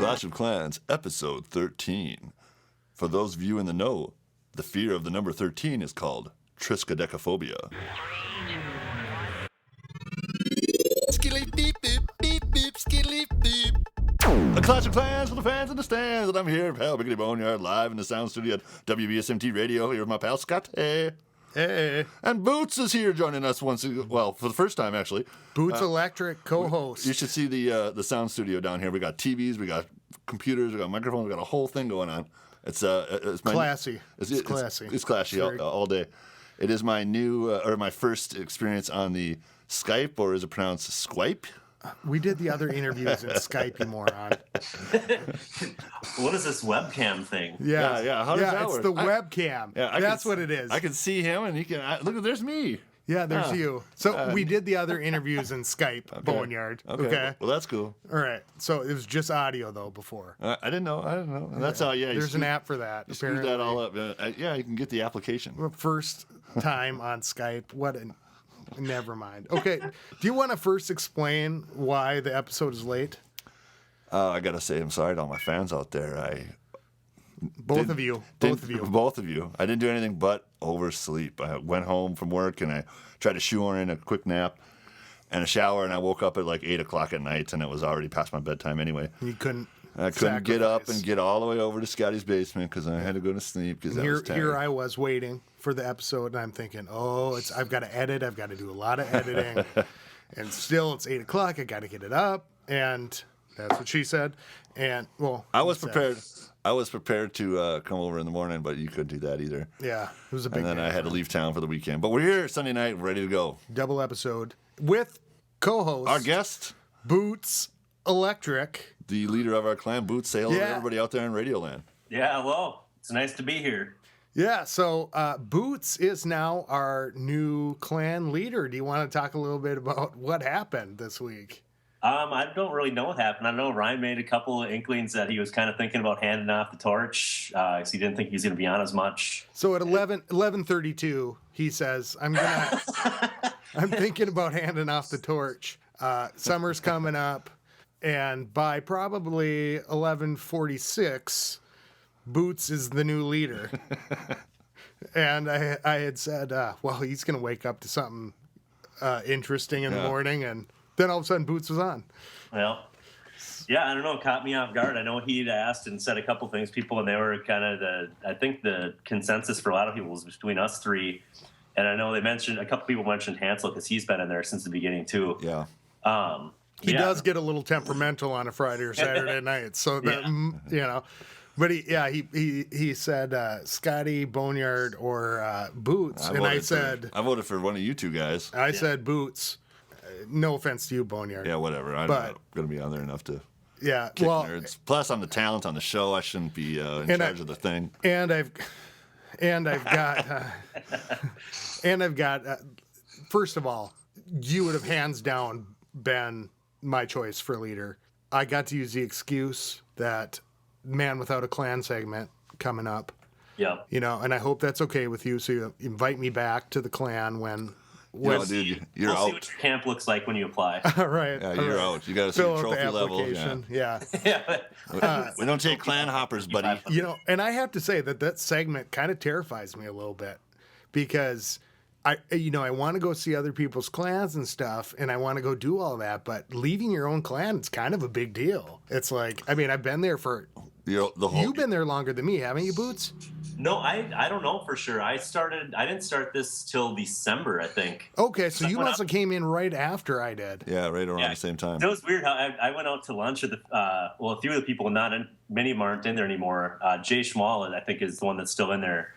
Clash of Clans, episode 13. For those of you in the know, the fear of the number 13 is called triskaidekaphobia. A Clash of Clans for the fans in the stands, and I'm here, pal Biggity Boneyard, live in the sound studio at WBSMT Radio, here with my pal Scott. Hey. Hey. And Boots is here joining us for the first time, actually. Boots Electric co-host. You should see the sound studio down here. We got TVs, we got computers, we got microphones, we got a whole thing going on. It's classy. It's classy. It's classy all day. It is my new or my first experience on the Skype, or is it pronounced Skype? We did the other interviews in Skype, you moron. What is this webcam thing? Yeah. How does that work? It's the webcam. That's what it is. I can see him, and he can look. There's me. Yeah, there's you. So we did the other interviews in Skype, Boneyard. Okay. Well, that's cool. All right. So it was just audio though before. I didn't know. And that's how. Yeah. There's an app for that. You screw that all up. Yeah, you can get the application. First time on Skype. Never mind. Okay. Do you want to first explain why the episode is late? I gotta say, I'm sorry to all my fans out there. Both of you. I didn't do anything but oversleep. I went home from work and I tried to shoehorn in a quick nap and a shower, and I woke up at like 8 o'clock at night, and it was already past my bedtime anyway. I couldn't get up and get all the way over to Scotty's basement because I had to go to sleep because I was tired. Here I was waiting for the episode, and I'm thinking, I've got to edit. I've got to do a lot of editing. And still, it's 8 o'clock. I got to get it up. And that's what she said. And, I was prepared. I was prepared to come over in the morning, but you couldn't do that either. Yeah, it was a big And then I had to leave town for the weekend. But we're here Sunday night, ready to go. Double episode with co-host. Our guest, Boots Electric. The leader of our clan, Boots. Say hello to everybody out there in Radio Land. Yeah, hello. It's nice to be here. Yeah, so Boots is now our new clan leader. Do you want to talk a little bit about what happened this week? I don't really know what happened. I know Ryan made a couple of inklings that he was kind of thinking about handing off the torch because he didn't think he was going to be on as much. So at 11:32, he says, I'm thinking about handing off the torch. Summer's coming up, and by probably 11:46, Boots is the new leader. And I had said, he's going to wake up to something interesting in the morning, and then all of a sudden, Boots was on. Well, yeah, I don't know. It caught me off guard. I know he'd asked and said a couple things, people, and they were kind of I think the consensus for a lot of people was between us three. And I know a couple people mentioned Hansel because he's been in there since the beginning, too. Yeah. He does get a little temperamental on a Friday or Saturday night. So, that, But he said Scotty, Boneyard, or Boots. I said... I voted for one of you two guys. I said Boots. No offense to you, Boneyard. Yeah, whatever. I'm not going to be on there enough to kick nerds. Plus, I'm the talent on the show. I shouldn't be in charge of the thing. And I've got. First of all, you would have hands down been my choice for leader. I got to use the excuse that Man Without a Clan segment coming up. Yeah. And I hope that's okay with you. So you invite me back to the clan when. Dude, you're out. See what your camp looks like when you apply. All right. Yeah, you're out. You got to see the trophy level. Yeah. We don't take clan hoppers, buddy. And I have to say that segment kind of terrifies me a little bit because I want to go see other people's clans and stuff, and I want to go do all that, but leaving your own clan, it's kind of a big deal. It's like, I've been there for. You've been there longer than me, haven't you, Boots? No, I don't know for sure. I didn't start this till December, I think. Okay, so you must have came in right after I did. Yeah, right around the same time. It was weird how I went out to lunch at a few of the people, many of them aren't in there anymore. Jay Schmall, I think, is the one that's still in there.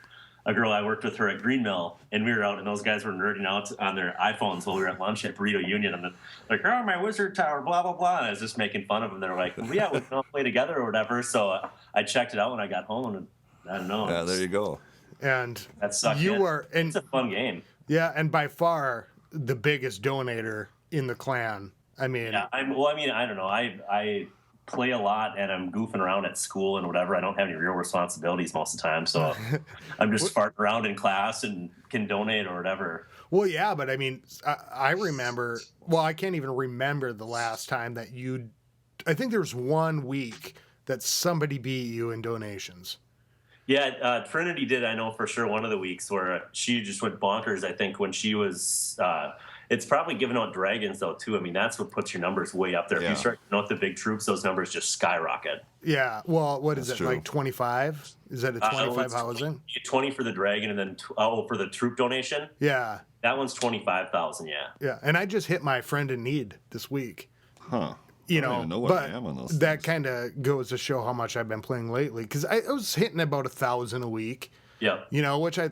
A girl I worked with her at Green Mill, and we were out, and those guys were nerding out on their iPhones while we were at lunch at Burrito Union. I'm like, my wizard tower, blah, blah, blah. And I was just making fun of them. They were like, we can all play together or whatever. So I checked it out when I got home, and I don't know. Yeah, there you go. And that sucked. It's a fun game. Yeah, and by far the biggest donator in the clan. I don't know. I play a lot, and I'm goofing around at school and whatever. I don't have any real responsibilities most of the time, so I'm just farting around in class and can donate or whatever. Well, yeah, but I remember. Well, I can't even remember the last time that I think there was 1 week that somebody beat you in donations. Yeah, Trinity did, I know for sure, one of the weeks where she just went bonkers, I think, when she was it's probably giving out dragons, though, too. I mean, that's what puts your numbers way up there. Yeah. If you start giving out the big troops, those numbers just skyrocket. Yeah, well, what is That's it, true. like 25? Is that a 25 housing? 20 for the dragon, and then, for the troop donation? Yeah. That one's 25,000, yeah. Yeah, and I just hit my friend in need this week. Huh. You I don't know, even know what but I am on those that things. kind of goes to show how much I've been playing lately. Because I was hitting about 1,000 a week. Yeah. You know, which I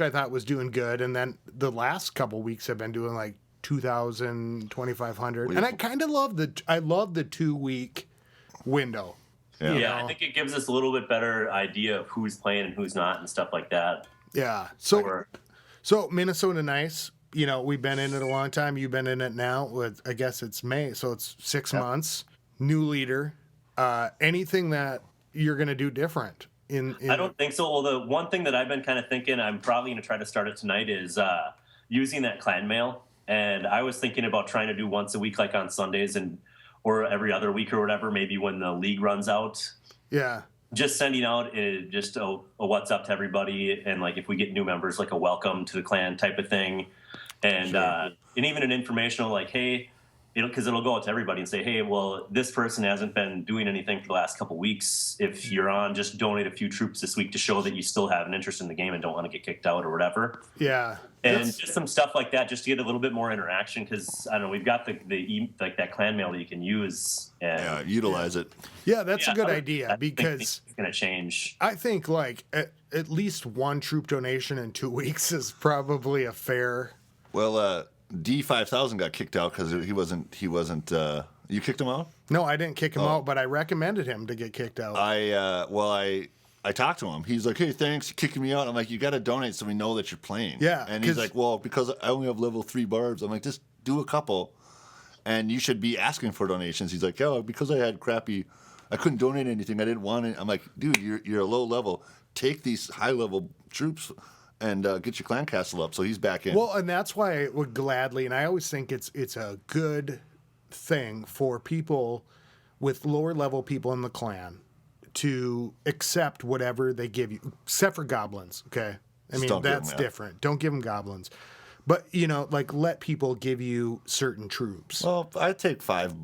thought was doing good, and then the last couple weeks I've been doing like 2,000, 2,500, and I kind of love the 2 week window. Yeah. Yeah, I think it gives us a little bit better idea of who's playing and who's not and stuff like that. Yeah. So Minnesota Nice. You know, we've been in it a long time. You've been in it now with, I guess it's May, so it's 6 months. New leader. Anything that you're going to do different? I don't think so. Well, the one thing that I've been kind of thinking, I'm probably going to try to start it tonight, is using that clan mail. And I was thinking about trying to do once a week, like on Sundays or every other week or whatever, maybe when the league runs out. Yeah. Just sending out just a what's up to everybody, and like if we get new members, like a welcome to the clan type of thing, and even an informational like, hey, because it'll go out to everybody and say, hey, well, this person hasn't been doing anything for the last couple weeks. If you're on, just donate a few troops this week to show that you still have an interest in the game and don't want to get kicked out or whatever. Yeah. And just some stuff like that, just to get a little bit more interaction, because I don't know, we've got like that clan mail that you can use. And, Utilize it. Yeah, that's a good idea, because it's going to change. I think like at least one troop donation in 2 weeks is probably a fair. Well, D5000 got kicked out because he wasn't. You kicked him out? No, I didn't kick him out, but I recommended him to get kicked out. I talked to him. He's like, hey, thanks for kicking me out. I'm like, you got to donate so we know that you're playing. Yeah, And he's like, well, because I only have level 3 barbs. I'm like, just do a couple, and you should be asking for donations. He's like, yeah, because I had crappy, I couldn't donate anything. I didn't want it. I'm like, dude, you're a low level. Take these high level troops and get your clan castle up. So he's back in. Well, and that's why I would gladly, and I always think it's a good thing for people with lower level people in the clan to accept whatever they give you, except for goblins. Okay, I mean, that's different. Don't give them goblins, but like let people give you certain troops. Well, I take 5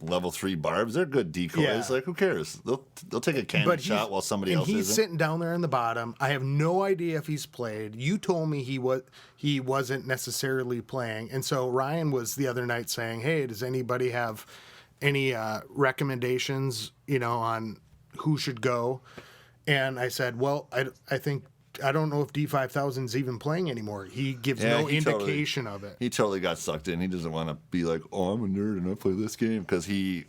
level 3 barbs. They're good decoys. Yeah. Like, who cares? They'll take a cannon shot while somebody else he's isn't. sitting down there in the bottom. I have no idea if he's played. You told me he wasn't necessarily playing, and so Ryan was the other night saying, "Hey, does anybody have any recommendations? On who should go?" And I said, "Well, I think." I don't know if D5000 is even playing anymore. He gives no indication of it. He totally got sucked in. He doesn't want to be like, oh, I'm a nerd and I play this game, because he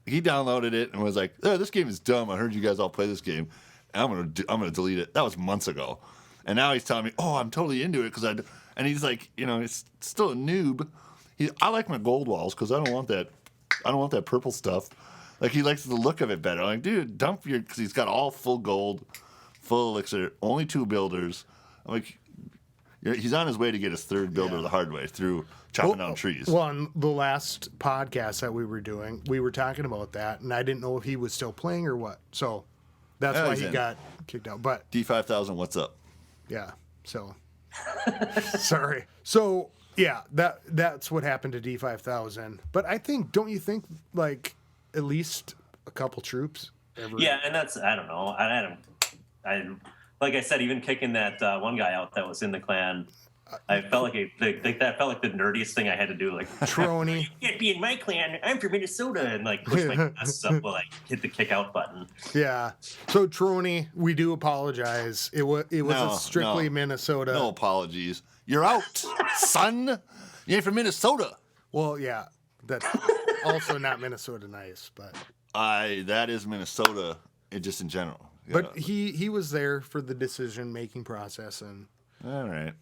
downloaded it and was like, oh, this game is dumb. I heard you guys all play this game. And I'm gonna delete it. That was months ago, and now he's telling me, oh, I'm totally into it and he's like, he's still a noob. I like my gold walls because I don't want that purple stuff. Like, he likes the look of it better. I'm like, dude, dump because he's got all full gold. Full elixir, only 2 builders. I'm like, he's on his way to get his 3rd builder the hard way through chopping down trees. Well, on the last podcast that we were doing, we were talking about that, and I didn't know if he was still playing or what. So that's why he got kicked out. But D5000, what's up? Yeah. So sorry. So yeah, that's what happened to D5000. But don't you think like at least a couple troops? Yeah, and that's, I don't know. I like I said, even kicking that one guy out that was in the clan, I felt like that felt like the nerdiest thing I had to do. Like, Trony, you can't be in my clan. I'm from Minnesota, and like push my glasses up while I hit the kick out button. Yeah. So Trony, we do apologize. It was a strictly Minnesota. No apologies. You're out, son. You ain't from Minnesota. Well, yeah, that's also not Minnesota nice, but that is Minnesota. Just in general. But he was there for the decision making process, and all right,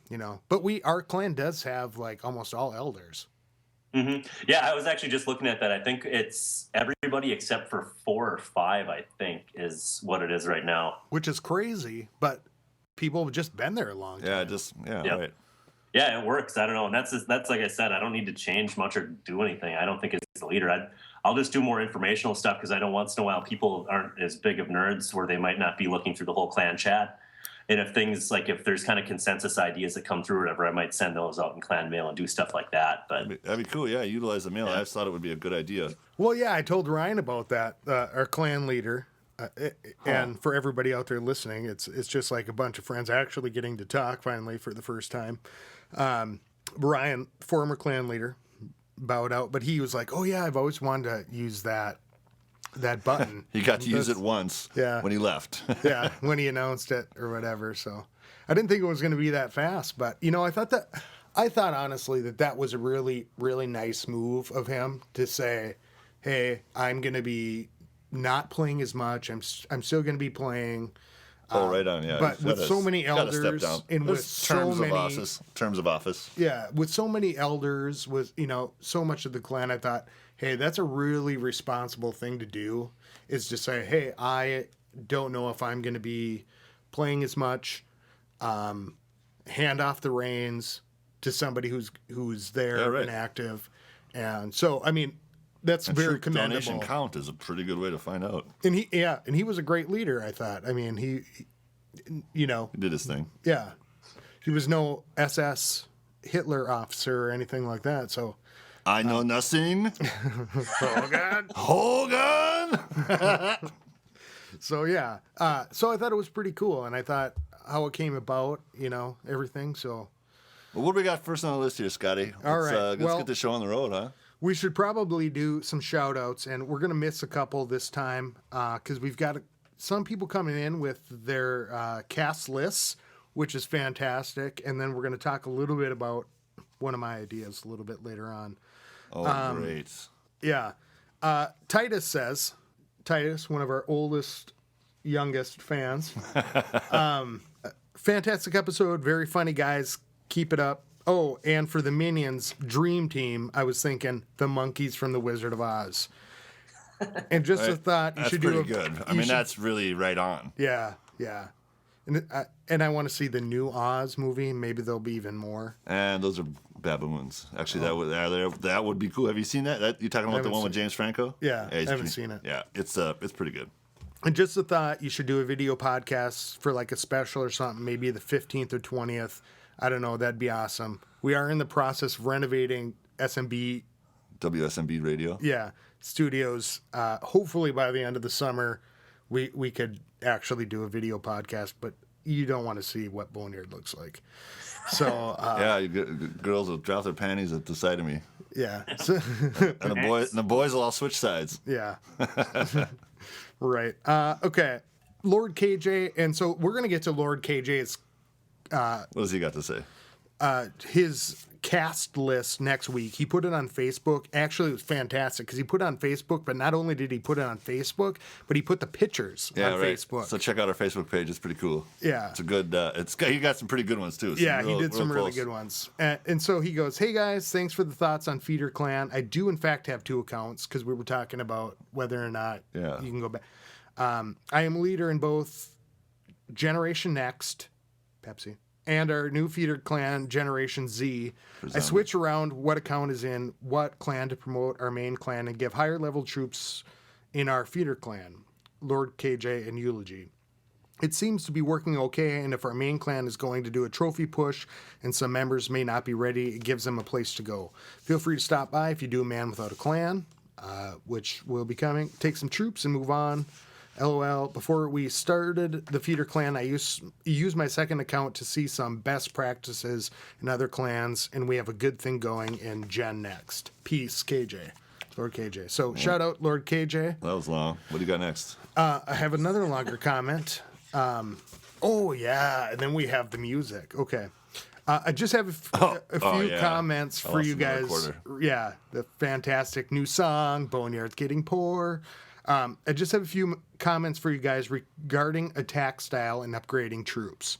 But our clan does have like almost all elders. Mm-hmm. Yeah, I was actually just looking at that. I think it's everybody except for 4 or 5. I think is what it is right now. Which is crazy, but people have just been there a long time. Right. Yeah, it works. I don't know, and that's like I said. I don't need to change much or do anything. I don't think it's the leader. I'll just do more informational stuff because I know once in a while people aren't as big of nerds where they might not be looking through the whole clan chat. And if things like if there's kind of consensus ideas that come through or whatever, I might send those out in clan mail and do stuff like that. But that'd be cool. Yeah, utilize the mail. I just thought it would be a good idea. Well, yeah, I told Ryan about that, our clan leader. And for everybody out there listening, it's just like a bunch of friends actually getting to talk finally for the first time. Ryan, former clan leader, bowed out, but he was like, "Oh yeah, I've always wanted to use that button." He got to use it once when he left. Yeah, when he announced it or whatever. So I didn't think it was going to be that fast, but I thought honestly that was a really, really nice move of him to say, "Hey, I'm going to be not playing as much. I'm still going to be playing." Oh, right on, yeah. But with so many elders and with so many terms of office. Yeah, with so many elders, with so much of the clan, I thought, hey, that's a really responsible thing to do. Is to say, hey, I don't know if I'm going to be playing as much. Hand off the reins to somebody who's there and active, and so I mean. That's very commendable. Donation count is a pretty good way to find out. And he was a great leader, I thought. I mean, he He did his thing. Yeah. He was no SS Hitler officer or anything like that, so. I know nothing. Hogan. So, yeah. So I thought it was pretty cool, and I thought how it came about, everything, so. Well, what do we got first on the list here, Scotty? All right. Let's get the show on the road, huh? We should probably do some shout outs, and we're going to miss a couple this time because we've got some people coming in with their cast lists, which is fantastic. And then we're going to talk a little bit about one of my ideas a little bit later on. Oh, great. Yeah. Titus, one of our youngest fans. Fantastic episode. Very funny, guys. Keep it up. Oh, and for the Minions Dream Team, I was thinking the monkeys from The Wizard of Oz. And just a thought, you should do pretty good. I mean, that's really right on. Yeah, yeah. And I want to see the new Oz movie. Maybe there'll be even more. And those are baboons. Actually, that would be cool. Have you seen that? You talking about the one with James Franco? Yeah, I haven't seen it. Yeah, it's pretty good. And just a thought, you should do a video podcast for like a special or something, maybe the 15th or 20th. I don't know. That'd be awesome. We are in the process of renovating WSMB Radio. Yeah, studios. Hopefully by the end of the summer, we could actually do a video podcast. But you don't want to see what Boneyard looks like. So yeah, girls will drop their panties at the sight of me. Yeah, and the boys will all switch sides. Yeah, right. Okay, Lord KJ, and so we're gonna get to Lord KJ's. What does he got to say? His cast list next week. He put it on Facebook. Actually, it was fantastic because he put it on Facebook, but not only did he put it on Facebook, but he put the pictures on Facebook. So check out our Facebook page. It's pretty cool. Yeah. It's a good, he got some pretty good ones too. Yeah, he did some really good ones. And so he goes, hey guys, thanks for the thoughts on Feeder Clan. I do in fact have 2 accounts because we were talking about whether or not you can go back. I am leader in both Generation Next, Pepsi, and our new Feeder Clan, Generation Z. I switch around what account is in what clan to promote our main clan and give higher level troops in our Feeder Clan, Lord KJ and Eulogy. It seems to be working okay, and if our main clan is going to do a trophy push and some members may not be ready, it gives them a place to go. Feel free to stop by if you do a Man Without a Clan, which will be coming. Take some troops and move on. LOL. Before we started the Feeder Clan, I used my second account to see some best practices in other clans, and we have a good thing going in Gen Next. Peace, KJ. Lord KJ. So shout out Lord KJ. That was long. What do you got next? I have another longer comment. Oh, yeah. And then we have the music. Okay. I just have a few comments for you guys. Yeah. The fantastic new song, Boneyard's Getting Poor. I just have a few comments for you guys regarding attack style and upgrading troops.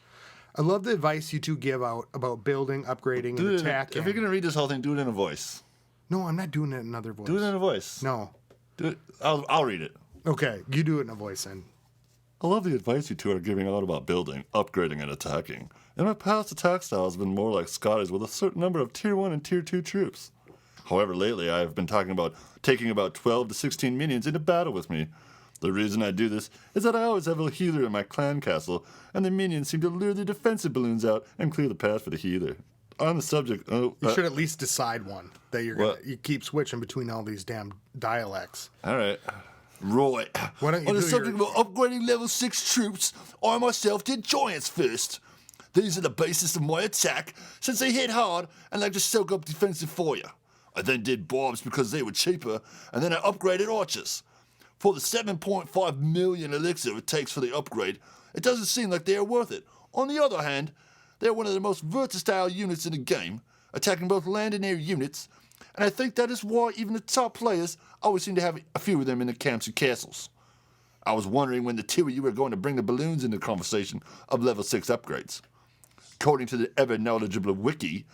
I love the advice you two give out about building, upgrading, and attacking. If you're going to read this whole thing, do it in a voice. No, I'm not doing it in another voice. Do it in a voice. No. Do it. I'll read it. Okay, you do it in a voice then. I love the advice you two are giving out about building, upgrading, and attacking. In my past, attack style has been more like Scotty's with a certain number of Tier 1 and Tier 2 troops. However, lately I have been talking about taking about 12 to 16 minions into battle with me. The reason I do this is that I always have a healer in my clan castle, and the minions seem to lure the defensive balloons out and clear the path for the healer. On the subject, You should at least decide one that you're gonna. You keep switching between all these damn dialects. all right. Roy, Why don't you on the do subject your- of upgrading level 6 troops, I myself did giants first. These are the basis of my attack, since they hit hard and like to soak up defensive fire. I then did barbs because they were cheaper, and then I upgraded archers. For the 7.5 million elixir it takes for the upgrade, it doesn't seem like they are worth it. On the other hand, they're one of the most versatile units in the game, attacking both land and air units, and I think that is why even the top players always seem to have a few of them in the camps and castles. I was wondering when the two of you were going to bring the balloons into the conversation of level 6 upgrades. According to the ever-knowledgeable wiki,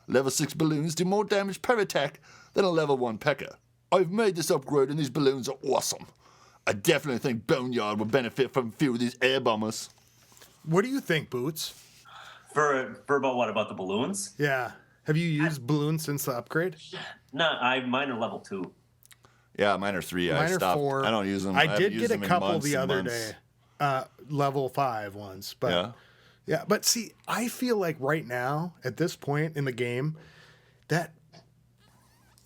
level 6 balloons do more damage per attack than a level 1 P.E.K.K.A. I've made this upgrade and these balloons are awesome. I definitely think Boneyard would benefit from a few of these air bombers. What do you think, Boots? For about what? About the balloons? Yeah. Have you used balloons since the upgrade? No, mine are level 2. Yeah, mine are 3. I Mine are stopped. 4. I don't use them. I haven't did used get a them in couple months the and other months. day, level 5 ones. But Yeah. yeah, but see, I feel like right now at this point in the game, that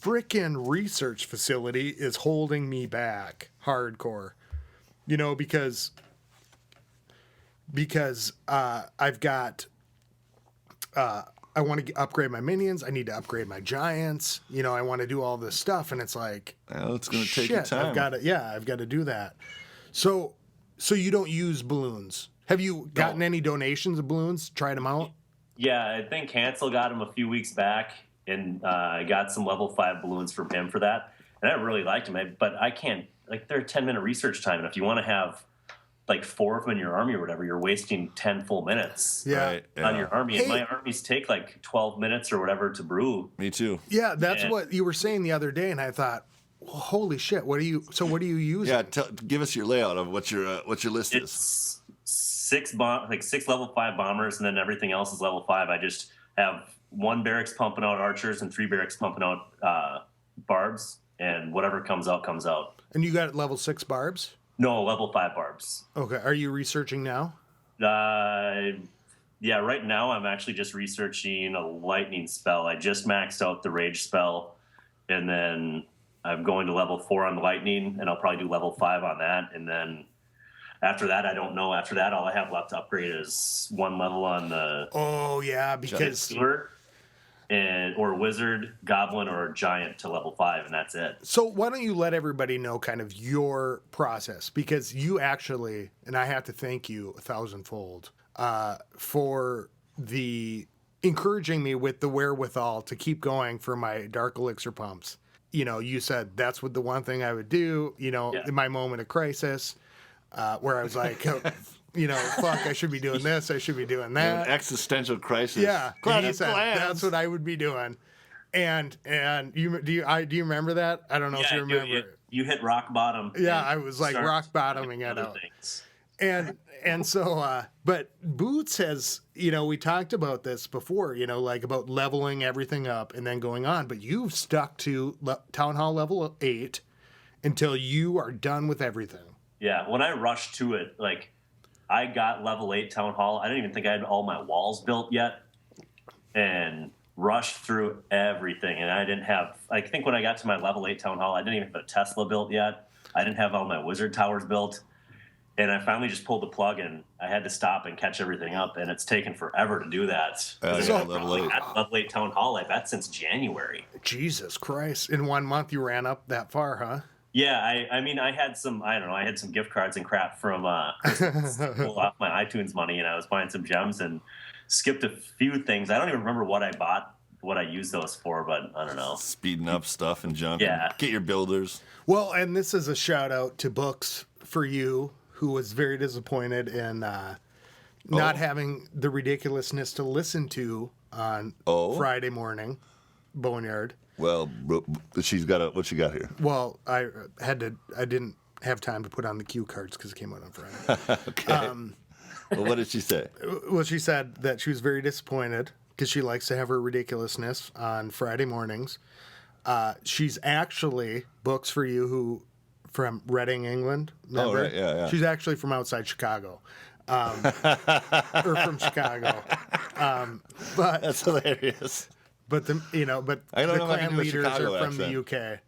frickin' research facility is holding me back hardcore. You know, because I've got I want to upgrade my minions. I need to upgrade my giants. You know, I want to do all this stuff, and it's like, Well, it's going to take shit, your time. I've got to do that. So you don't use balloons. Have you gotten any donations of balloons? Tried them out? Yeah, I think Hansel got him a few weeks back, and I got some level 5 balloons from him for that. And I really liked them, but I can't, like, they're 10-minute research time. And if you want to have, like, 4 of them in your army or whatever, you're wasting 10 full minutes Yeah. Right, on your army. And Hey. my armies take, like, 12 minutes or whatever to brew. Me too. Yeah, that's Yeah. what you were saying the other day, and I thought, well, holy shit, what are you using? Yeah, give us your layout of what your list is. It's 6 level 5 bombers, and then everything else is level 5. I just have 1 barracks pumping out archers and 3 barracks pumping out barbs, and whatever comes out comes out. And you got level 6 barbs? No, level 5 barbs. Okay. Are you researching now? Yeah, right now I'm actually just researching a lightning spell. I just maxed out the rage spell, and then I'm going to level 4 on the lightning, and I'll probably do level 5 on that, and then after that, I don't know. After that, all I have left to upgrade is 1 level on the Oh, yeah, because sewer, or wizard, goblin, or giant to level 5, and that's it. so why don't you let everybody know kind of your process? Because you actually, and I have to thank you 1,000-fold for the encouraging me with the wherewithal to keep going for my dark elixir pumps. You know, you said that's what the one thing I would do, you know, Yeah. in my moment of crisis, where I was like, you know, fuck, I should be doing this, I should be doing that. Existential crisis. Yeah, Glad he it's said plans. that's what I would be doing. And do you remember that? I don't know if you remember. You hit rock bottom. Yeah, and I was like start rock bottoming it other out. things. And so but Boots has, you know, we talked about this before, you know, like about leveling everything up and then going on, but you've stuck to Town Hall level 8 until you are done with everything. Yeah, when I rushed to it, like I got level 8 Town Hall. I didn't even think I had all my walls built yet, and rushed through everything. And I didn't have, I think when I got to my level 8 Town Hall, I didn't even have a Tesla built yet. I didn't have all my wizard towers built. And I finally just pulled the plug, and I had to stop and catch everything up, and it's taken forever to do that. Yeah, So- level 8. At level 8 Town Hall, I bet since January. Jesus Christ. In 1 month you ran up that far, huh? Yeah, I mean, I had some gift cards and crap from Christmas off my iTunes money, and I was buying some gems and skipped a few things. I don't even remember what I bought, what I used those for, but I don't know. Speeding up stuff and junk. Yeah. And get your builders. Well, and this is a shout out to Books for You, who was very disappointed in not having the ridiculousn't to listen to on Friday morning, Boneyard. Well, she's got what she got here. Well, I didn't have time to put on the cue cards because it came out on Friday. Okay. Well, what did she say? Well, she said that she was very disappointed because she likes to have her ridiculousness on Friday mornings. She's actually books for you who from Reading, England. Remember? Oh, right. Yeah. She's actually from outside Chicago, or from Chicago. But That's hilarious. but the I don't the know if I can clan do a leaders Chicago are from accent. the UK.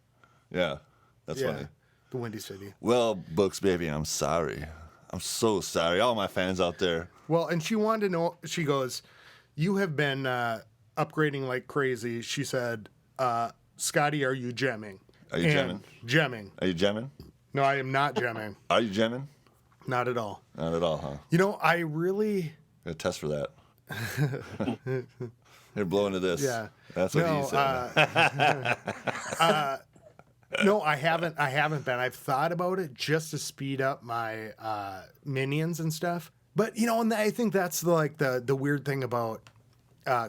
Yeah, that's Yeah, funny. the Windy City. Well, Books, baby, I'm sorry. I'm so sorry. All my fans out there. Well, and she wanted to know. She goes, "You have been upgrading like crazy." She said, "Scotty, are you gemming?" Are you gemming? Gemming. Are you gemming? No, I am not gemming. Are you gemming? Not at all. Not at all, huh? You know, I really. Got a test for that. Here, blow into this. Yeah. That's what he said. No, I haven't. I haven't been. I've thought about it just to speed up my minions and stuff. But you know, and I think that's the weird thing about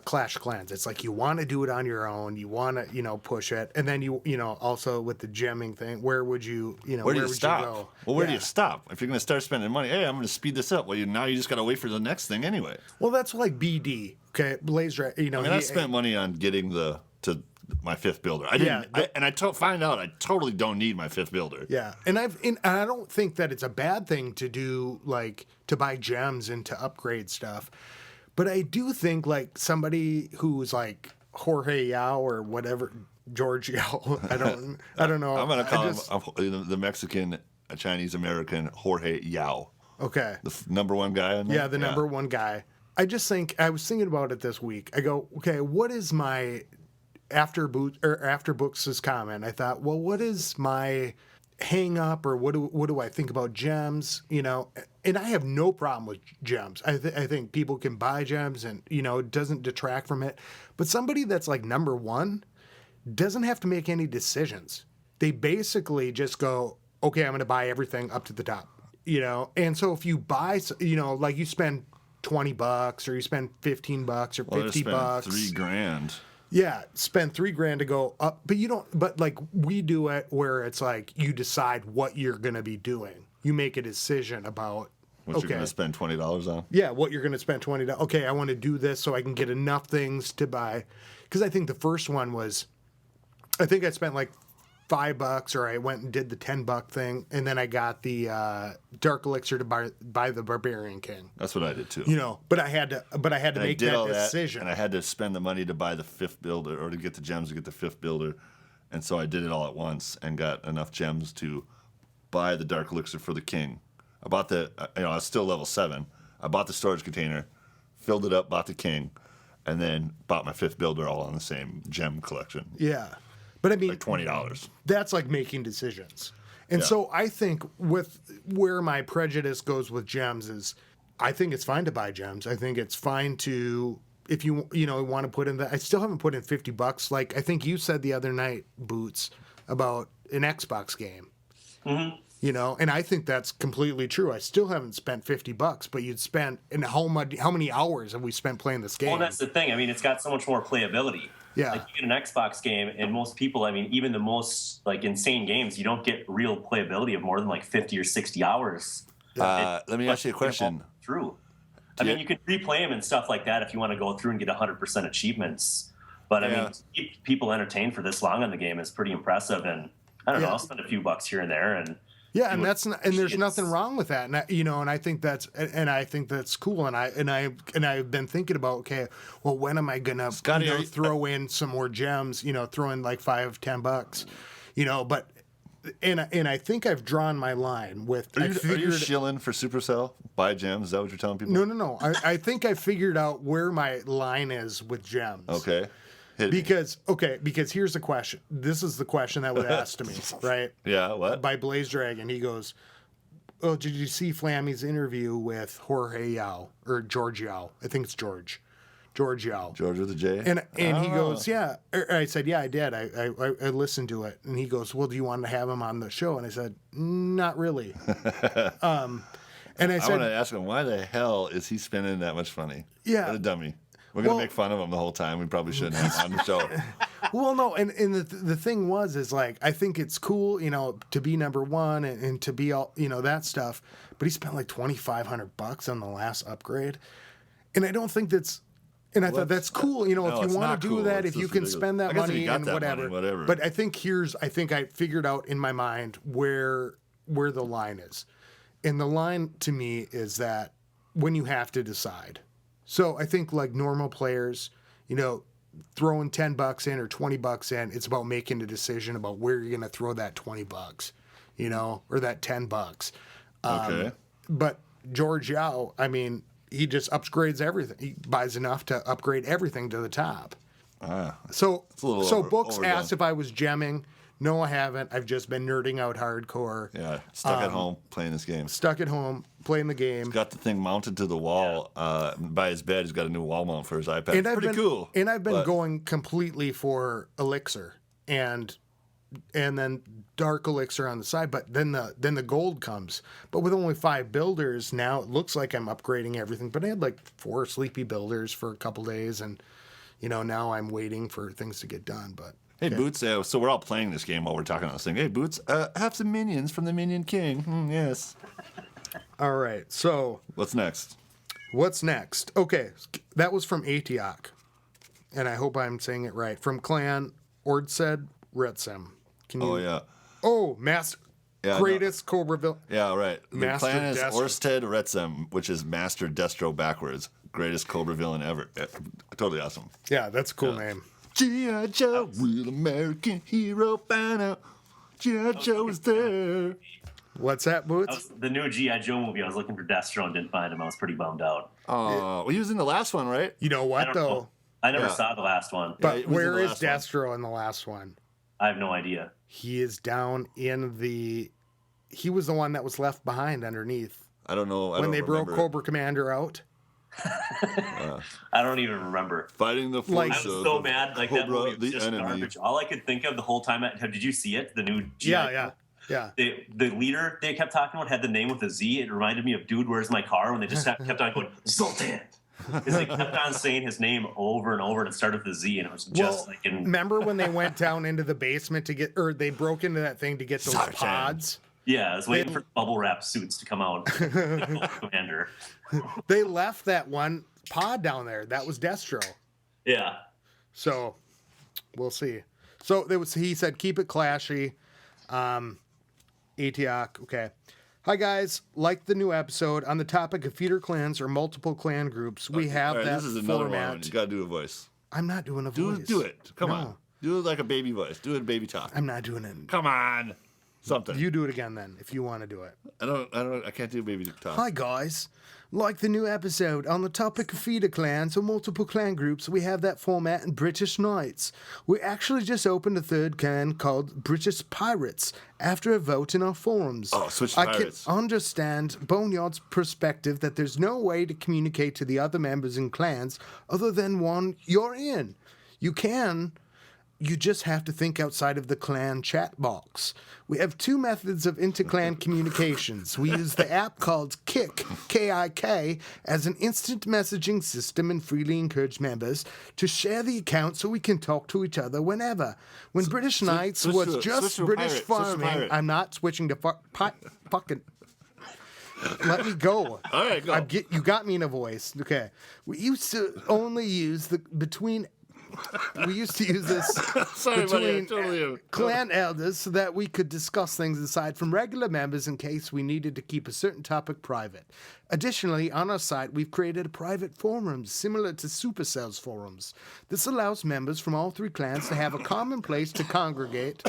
Clash of Clans. It's like you want to do it on your own. You want to push it, and then you also with the gemming thing. Where would you Where do you would stop? you go? Well, where do Yeah. you stop? If you're going to start spending money, hey, I'm going to speed this up. Well, now you just got to wait for the next thing anyway. Well, that's like BD. Okay, Blaze. I mean, I spent money on getting to my fifth builder. I didn't, find out I totally don't need my fifth builder. Yeah, and I don't think that it's a bad thing to do, like to buy gems and to upgrade stuff, but I do think like somebody who's like Jorge Yao or whatever, George Yao. I don't know. I'm gonna call him the Mexican, Chinese American Jorge Yao. Okay. The number one guy in there? Yeah, the number one guy. I just think I was thinking about it this week. I go, okay, what is my after Books' comment? I thought, well, what is my hang up, or what do I think about gems? And I have no problem with gems. I think people can buy gems, and it doesn't detract from it. But somebody that's like number one doesn't have to make any decisions. They basically just go, okay, I'm going to buy everything up to the top. And so if you buy, like you spend $20 or you spend $15 or $50. $3,000. Yeah, spend $3,000 to go up, but you don't. But like we do it where it's like you decide what you're going to be doing. You make a decision about What you're going to spend $20 on. Yeah, what you're going to spend $20. Okay, I want to do this so I can get enough things to buy. Because I think the first one was, I think I spent like $5, or I went and did the $10 thing, and then I got the Dark Elixir to buy the Barbarian King. That's what I did too. But I had to make that decision. And I had to spend the money to buy the fifth builder, or to get the gems to get the fifth builder, and so I did it all at once and got enough gems to buy the Dark Elixir for the King. I bought I was still level 7. I bought the storage container, filled it up, bought the King, and then bought my fifth builder all on the same gem collection. Yeah. But I mean, like $20. That's like making decisions. And so I think with where my prejudice goes with gems is, I think it's fine to buy gems. I think it's fine to, if you want to put in I still haven't put in $50. Like I think you said the other night, Boots, about an Xbox game. Mm-hmm. And I think that's completely true. I still haven't spent $50, but you'd spend, and how many hours have we spent playing this game? Well, that's the thing. I mean, it's got so much more playability. Yeah. Like you get an Xbox game, and most people, I mean, even the most like insane games, you don't get real playability of more than like 50 or 60 hours. Let me ask you a question. I mean, you can replay them and stuff like that if you want to go through and get 100% achievements. But I mean, to keep people entertained for this long on the game is pretty impressive. And I don't know, I'll spend a few bucks here and there, and yeah, and there's nothing wrong with that, and I think that's cool, and I've been thinking about, okay, well, when am I gonna throw in some more gems, throw in like $5-10, but and I think I've drawn my line with. Are you shilling for Supercell? Buy gems? Is that what you're telling people? No. I think I figured out where my line is with gems. Okay. Because here's the question. This is the question that was asked to me, right? Yeah, what? By Blaze Dragon. He goes, oh, did you see Flammy's interview with Jorge Yao, or George Yao? I think it's George Yao. George with a J? And he goes, yeah. I said, yeah, I did. I listened to it. And he goes, well, do you want to have him on the show? And I said, not really. And I said, want to ask him, why the hell is he spending that much money? Yeah. What a dummy. We're going to make fun of him the whole time. We probably shouldn't have him on the show. Well, no, and the thing is like, I think it's cool, to be number one and to be all, that stuff. But he spent like $2,500 on the last upgrade. And I don't think that's, And I thought that's cool. No, if you it's want not to do cool. that, It's if you just can ridiculous. spend I that guess if money you got and that whatever. money, whatever. But I think I figured out in my mind where the line is. And the line to me is that when you have to decide. So I think like normal players, throwing $10 in or $20 in, it's about making a decision about where you're going to throw that $20, or that $10. Okay. But George Yao, I mean, he just upgrades everything. He buys enough to upgrade everything to the top. So Books overdone. asked if I was gemming. No, I haven't. I've just been nerding out hardcore. Yeah, stuck at home playing this game. Stuck at home playing the game. He's got the thing mounted to the wall by his bed. He's got a new wall mount for his iPad. It's pretty cool. And I've been going completely for Elixir and then Dark Elixir on the side. But then the gold comes. But with only 5 builders now, it looks like I'm upgrading everything. But I had like 4 sleepy builders for a couple days, and now I'm waiting for things to get done. But hey, Boots, so we're all playing this game while we're talking on this thing. Hey, Boots, have some minions from the Minion King. Yes. all right, so What's next? Okay, that was from Atiok, and I hope I'm saying it right. From Clan Ordsed Retsem. Can you? Oh, yeah. Oh, Master Yeah, Greatest Cobra Villain. Yeah, right. The Master clan is Destro. Orsted Retsem, which is Master Destro backwards. Greatest Cobra villain ever. Totally awesome. Yeah, that's a cool name. G.I. Joe, real American hero, bound out. G.I. Joe is there. What's that, Boots? That was the new G.I. Joe movie. I was looking for Destro and didn't find him. I was pretty bummed out. Oh, well, he was in the last one, right? You know I what, don't though? know. I never Yeah. saw the last one. Yeah, But he was in where the is last one. Destro in the last one? I have no idea. He is down in the... He was the one that was left behind underneath. I don't know. I When don't they broke remember. Cobra Commander out. I don't even remember. Fighting the Like- I force was of so mad. Like that Cobra, movie was the just enemy. garbage. All I could think of the whole time. Did you see it? The new G.I. Yeah. The leader they kept talking about had the name with a Z. It reminded me of Dude, Where's My Car? When they just kept on going Zoltan. Because they kept on saying his name over and over, and it started with a Z, and it was just like in. Remember when they went down into the basement they broke into that thing to get those Sartan. pods? Yeah, I was waiting for bubble wrap suits to come out. Commander. They left that one pod down there. That was Destro. Yeah. So we'll see. So he said, keep it clashy. Atiok, okay. Hi guys, like the new episode on the topic of feeder clans or multiple clan groups. We have All right, that this is another format. one. You gotta do a voice. I'm not doing a voice. Do it. Come No. on. Do it like a baby voice. Do it baby talk. I'm not doing it. Come on. Something. You do it again then, if you want to do it. I can't do baby talk. Hi guys, like the new episode on the topic of feeder clans or multiple clan groups, we have that format in British Knights. We actually just opened a third clan called British Pirates after a vote in our forums. Oh, switch to I Pirates. can understand Boneyard's perspective that there's no way to communicate to the other members in clans other than one you're in. You just have to think outside of the clan chat box. We have 2 methods of inter-clan communications. We use the app called Kik, K-I-K, as an instant messaging system and freely encourage members to share the account so we can talk to each other whenever. When British Knights switch was to- just switch to a British pirate, switch to farming, pirate. I'm not switching to fucking... Let me go. All right, go. You got me in a voice. Okay. We used to only use we used to use this Sorry, buddy. I between totally am. clan elders so that we could discuss things aside from regular members in case we needed to keep a certain topic private. Additionally, on our site, we've created a private forum similar to Supercell's forums. This allows members from all 3 clans to have a common place to congregate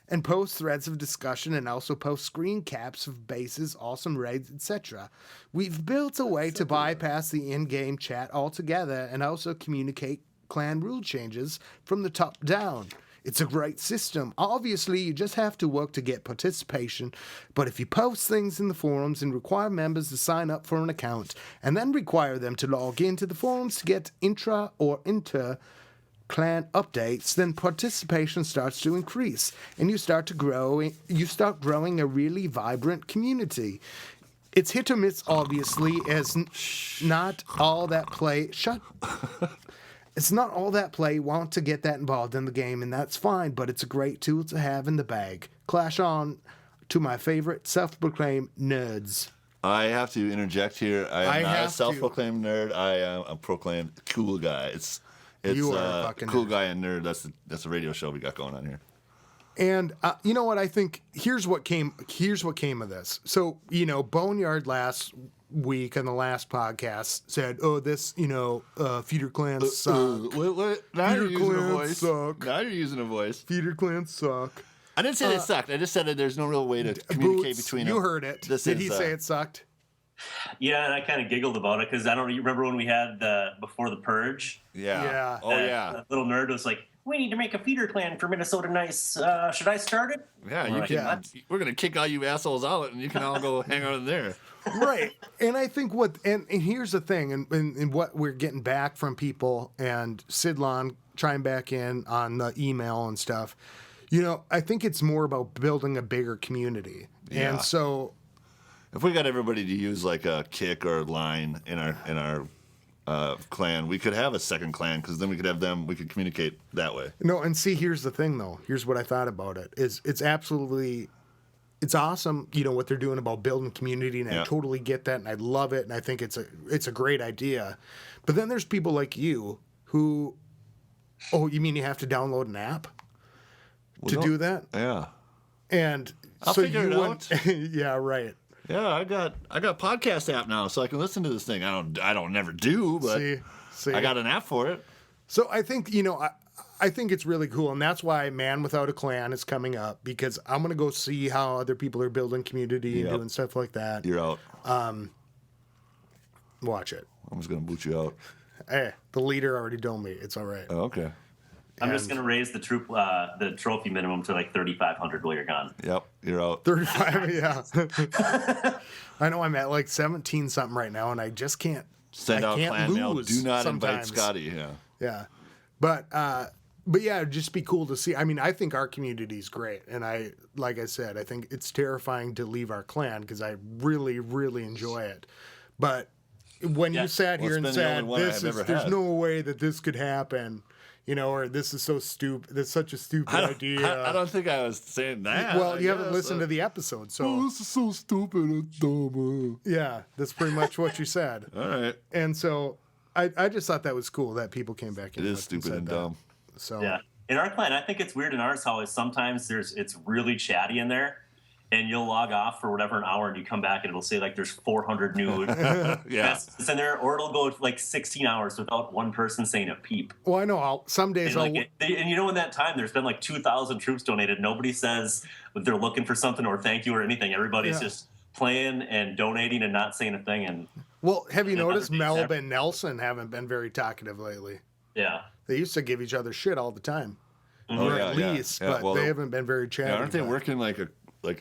and post threads of discussion and also post screen caps of bases, awesome raids, etc. We've built a way to bypass the in-game chat altogether and also communicate clan rule changes from the top down. It's a great system. Obviously, you just have to work to get participation, but if you post things in the forums and require members to sign up for an account and then require them to log into the forums to get intra or inter clan updates, then participation starts to increase and you start growing a really vibrant community. It's hit or miss, obviously, as not all that play it's not all that play want to get that involved in the game, and that's fine, but it's a great tool to have in the bag. Clash on to my favorite self-proclaimed nerds. I have to interject here. I am not a have to. self-proclaimed nerd. I am a proclaimed cool guy. It's You are a fucking cool nerd. guy and nerd. That's a radio show we got going on here. And you know what? I think here's what came of this. So, Boneyard last week on the last podcast said, "Oh, this, feeder clans suck. What? Now Feeder you're using a clans voice. suck. Now you're using a voice. Feeder clans suck." I didn't say they sucked. I just said that there's no real way to communicate Boots, between you them. heard it. This Did is, he say it sucked? Yeah, and I kind of giggled about it because I don't remember when we had before the purge. Yeah. Yeah. Oh, yeah. That little nerd was like, "We need to make a feeder clan for Minnesota Nice. Should I start it?" Yeah, you Right. can. Yeah. We're gonna kick all you assholes out, and you can all go hang out in there. Right. And I think and here's the thing, and what we're getting back from people, and Sidlon chime back in on the email and stuff. I think it's more about building a bigger community. Yeah. And so If we got everybody to use like a kick or a line in our clan, we could have a second clan because then we could have them. We could communicate that way. no, and see, here's the thing though. Here's what I thought about it. It's awesome, what they're doing about building community, and I Yeah. totally get that, and I love it, and I think it's a great idea. But then there's people like you who, you mean you have to download an app to do that? Yeah. And I'll so figure you it went, yeah, right. Yeah, I got podcast app now, so I can listen to this thing. I don't never do, but See, I got an app for it. So I think I think it's really cool, and that's why Man Without a Clan is coming up, because I'm gonna go see how other people are building community and Yep. doing stuff like that. You're out. Watch it. I'm just gonna boot you out. Hey, the leader already told me it's all right. Oh, okay. I'm just gonna raise the trophy minimum to like 3,500 while you're gone. Yep, you're out. 35, yeah. I know I'm at like 17 something right now, and I just can't. Send I out can't clan mail. lose Do not sometimes. invite Scotty. Yeah. Yeah, but yeah, it'd just be cool to see. I mean, I think our community is great, and like I said, I think it's terrifying to leave our clan because I really, really enjoy it. But when you sat Well, here it's and been the said only one I've ever there's had. no way that this could happen, or this is so stupid. That's such a stupid idea. I don't think I was saying that. Well, I you haven't guess. listened to the episode, so Oh, this is so stupid and dumb. yeah, that's pretty much what you said. All right. And so I just thought that was cool that people came back in. It with is stupid said and that. dumb. So Yeah. In our clan, I think it's weird in ours how sometimes it's really chatty in there, and you'll log off for whatever an hour, and you come back and it'll say like there's 400 new Yeah. messages in there, or it'll go like 16 hours without one person saying a peep. well, I know some days And, I'll. and in that time, there's been like 2,000 troops donated. Nobody says that they're looking for something or thank you or anything. Everybody's Yeah. just playing and donating and not saying a thing. And Well, have you Yeah, noticed other days Melb ever. and Nelson haven't been very talkative lately? yeah, They used to give each other shit all the time, Oh, or yeah, at yeah. least, Yeah, but well, they haven't been very chatty. Yeah, aren't they about it. working like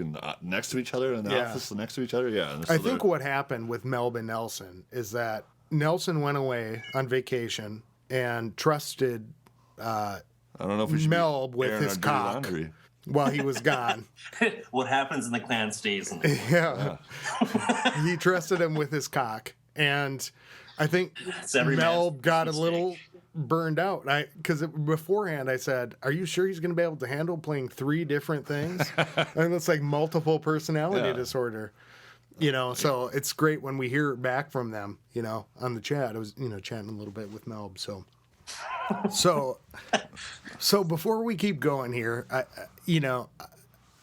in next to each other in the Yeah. office next to each other? Yeah. and so I think they're- what happened with Melb and Nelson is that Nelson went away on vacation and trusted I don't know if we should Melb be with airing his our dirty cock. laundry. while he was gone. what happens in the clan stays in the Yeah. He trusted him with his cock. And I think It's every Mel man's got a mistake. little burned out. Because beforehand I said, are you sure he's going to be able to handle playing 3 different things? And it's like multiple personality Yeah. disorder. So it's great when we hear back from them, on the chat. I was, chatting a little bit with Melb. So before we keep going here,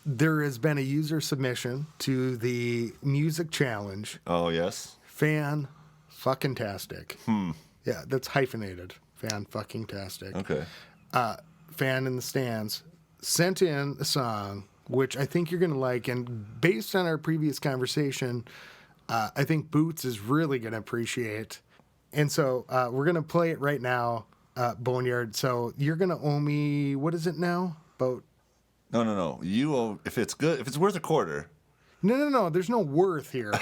there has been a user submission to the music challenge. Oh yes. Fan fucking tastic. Yeah, that's hyphenated. Fan fucking tastic. Okay. Fan in the stands sent in a song which I think you're gonna like, and based on our previous conversation, I think Boots is really gonna appreciate. And so we're gonna play it right now, Boneyard. So you're gonna owe me, what is it now? About No. You owe, if it's good, if it's worth a quarter. no. There's no worth here.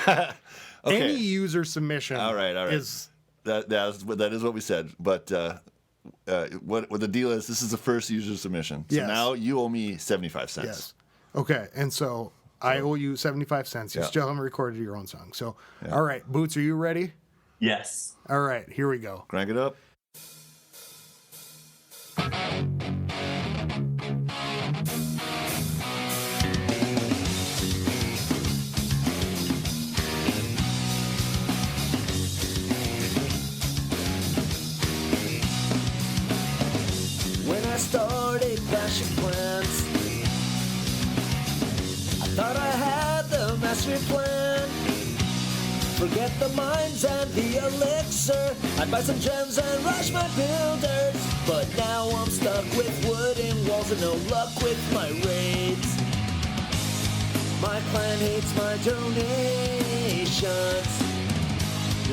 Okay. Any user submission. All right. Is That is what we said. But what the deal is? This is the first user submission. So Yes. now you owe me 75 cents. yes. Okay, and so I owe you 75 cents. You Yeah. still haven't recorded your own song. So, all right, Boots, are you ready? Yes. All right, here we go. Crank it up. clash of clans. I thought I had the master plan. Forget the mines and the elixir. I'd buy some gems and rush my builders. But now I'm stuck with wooden walls and no luck with my raids. My clan hates my donations.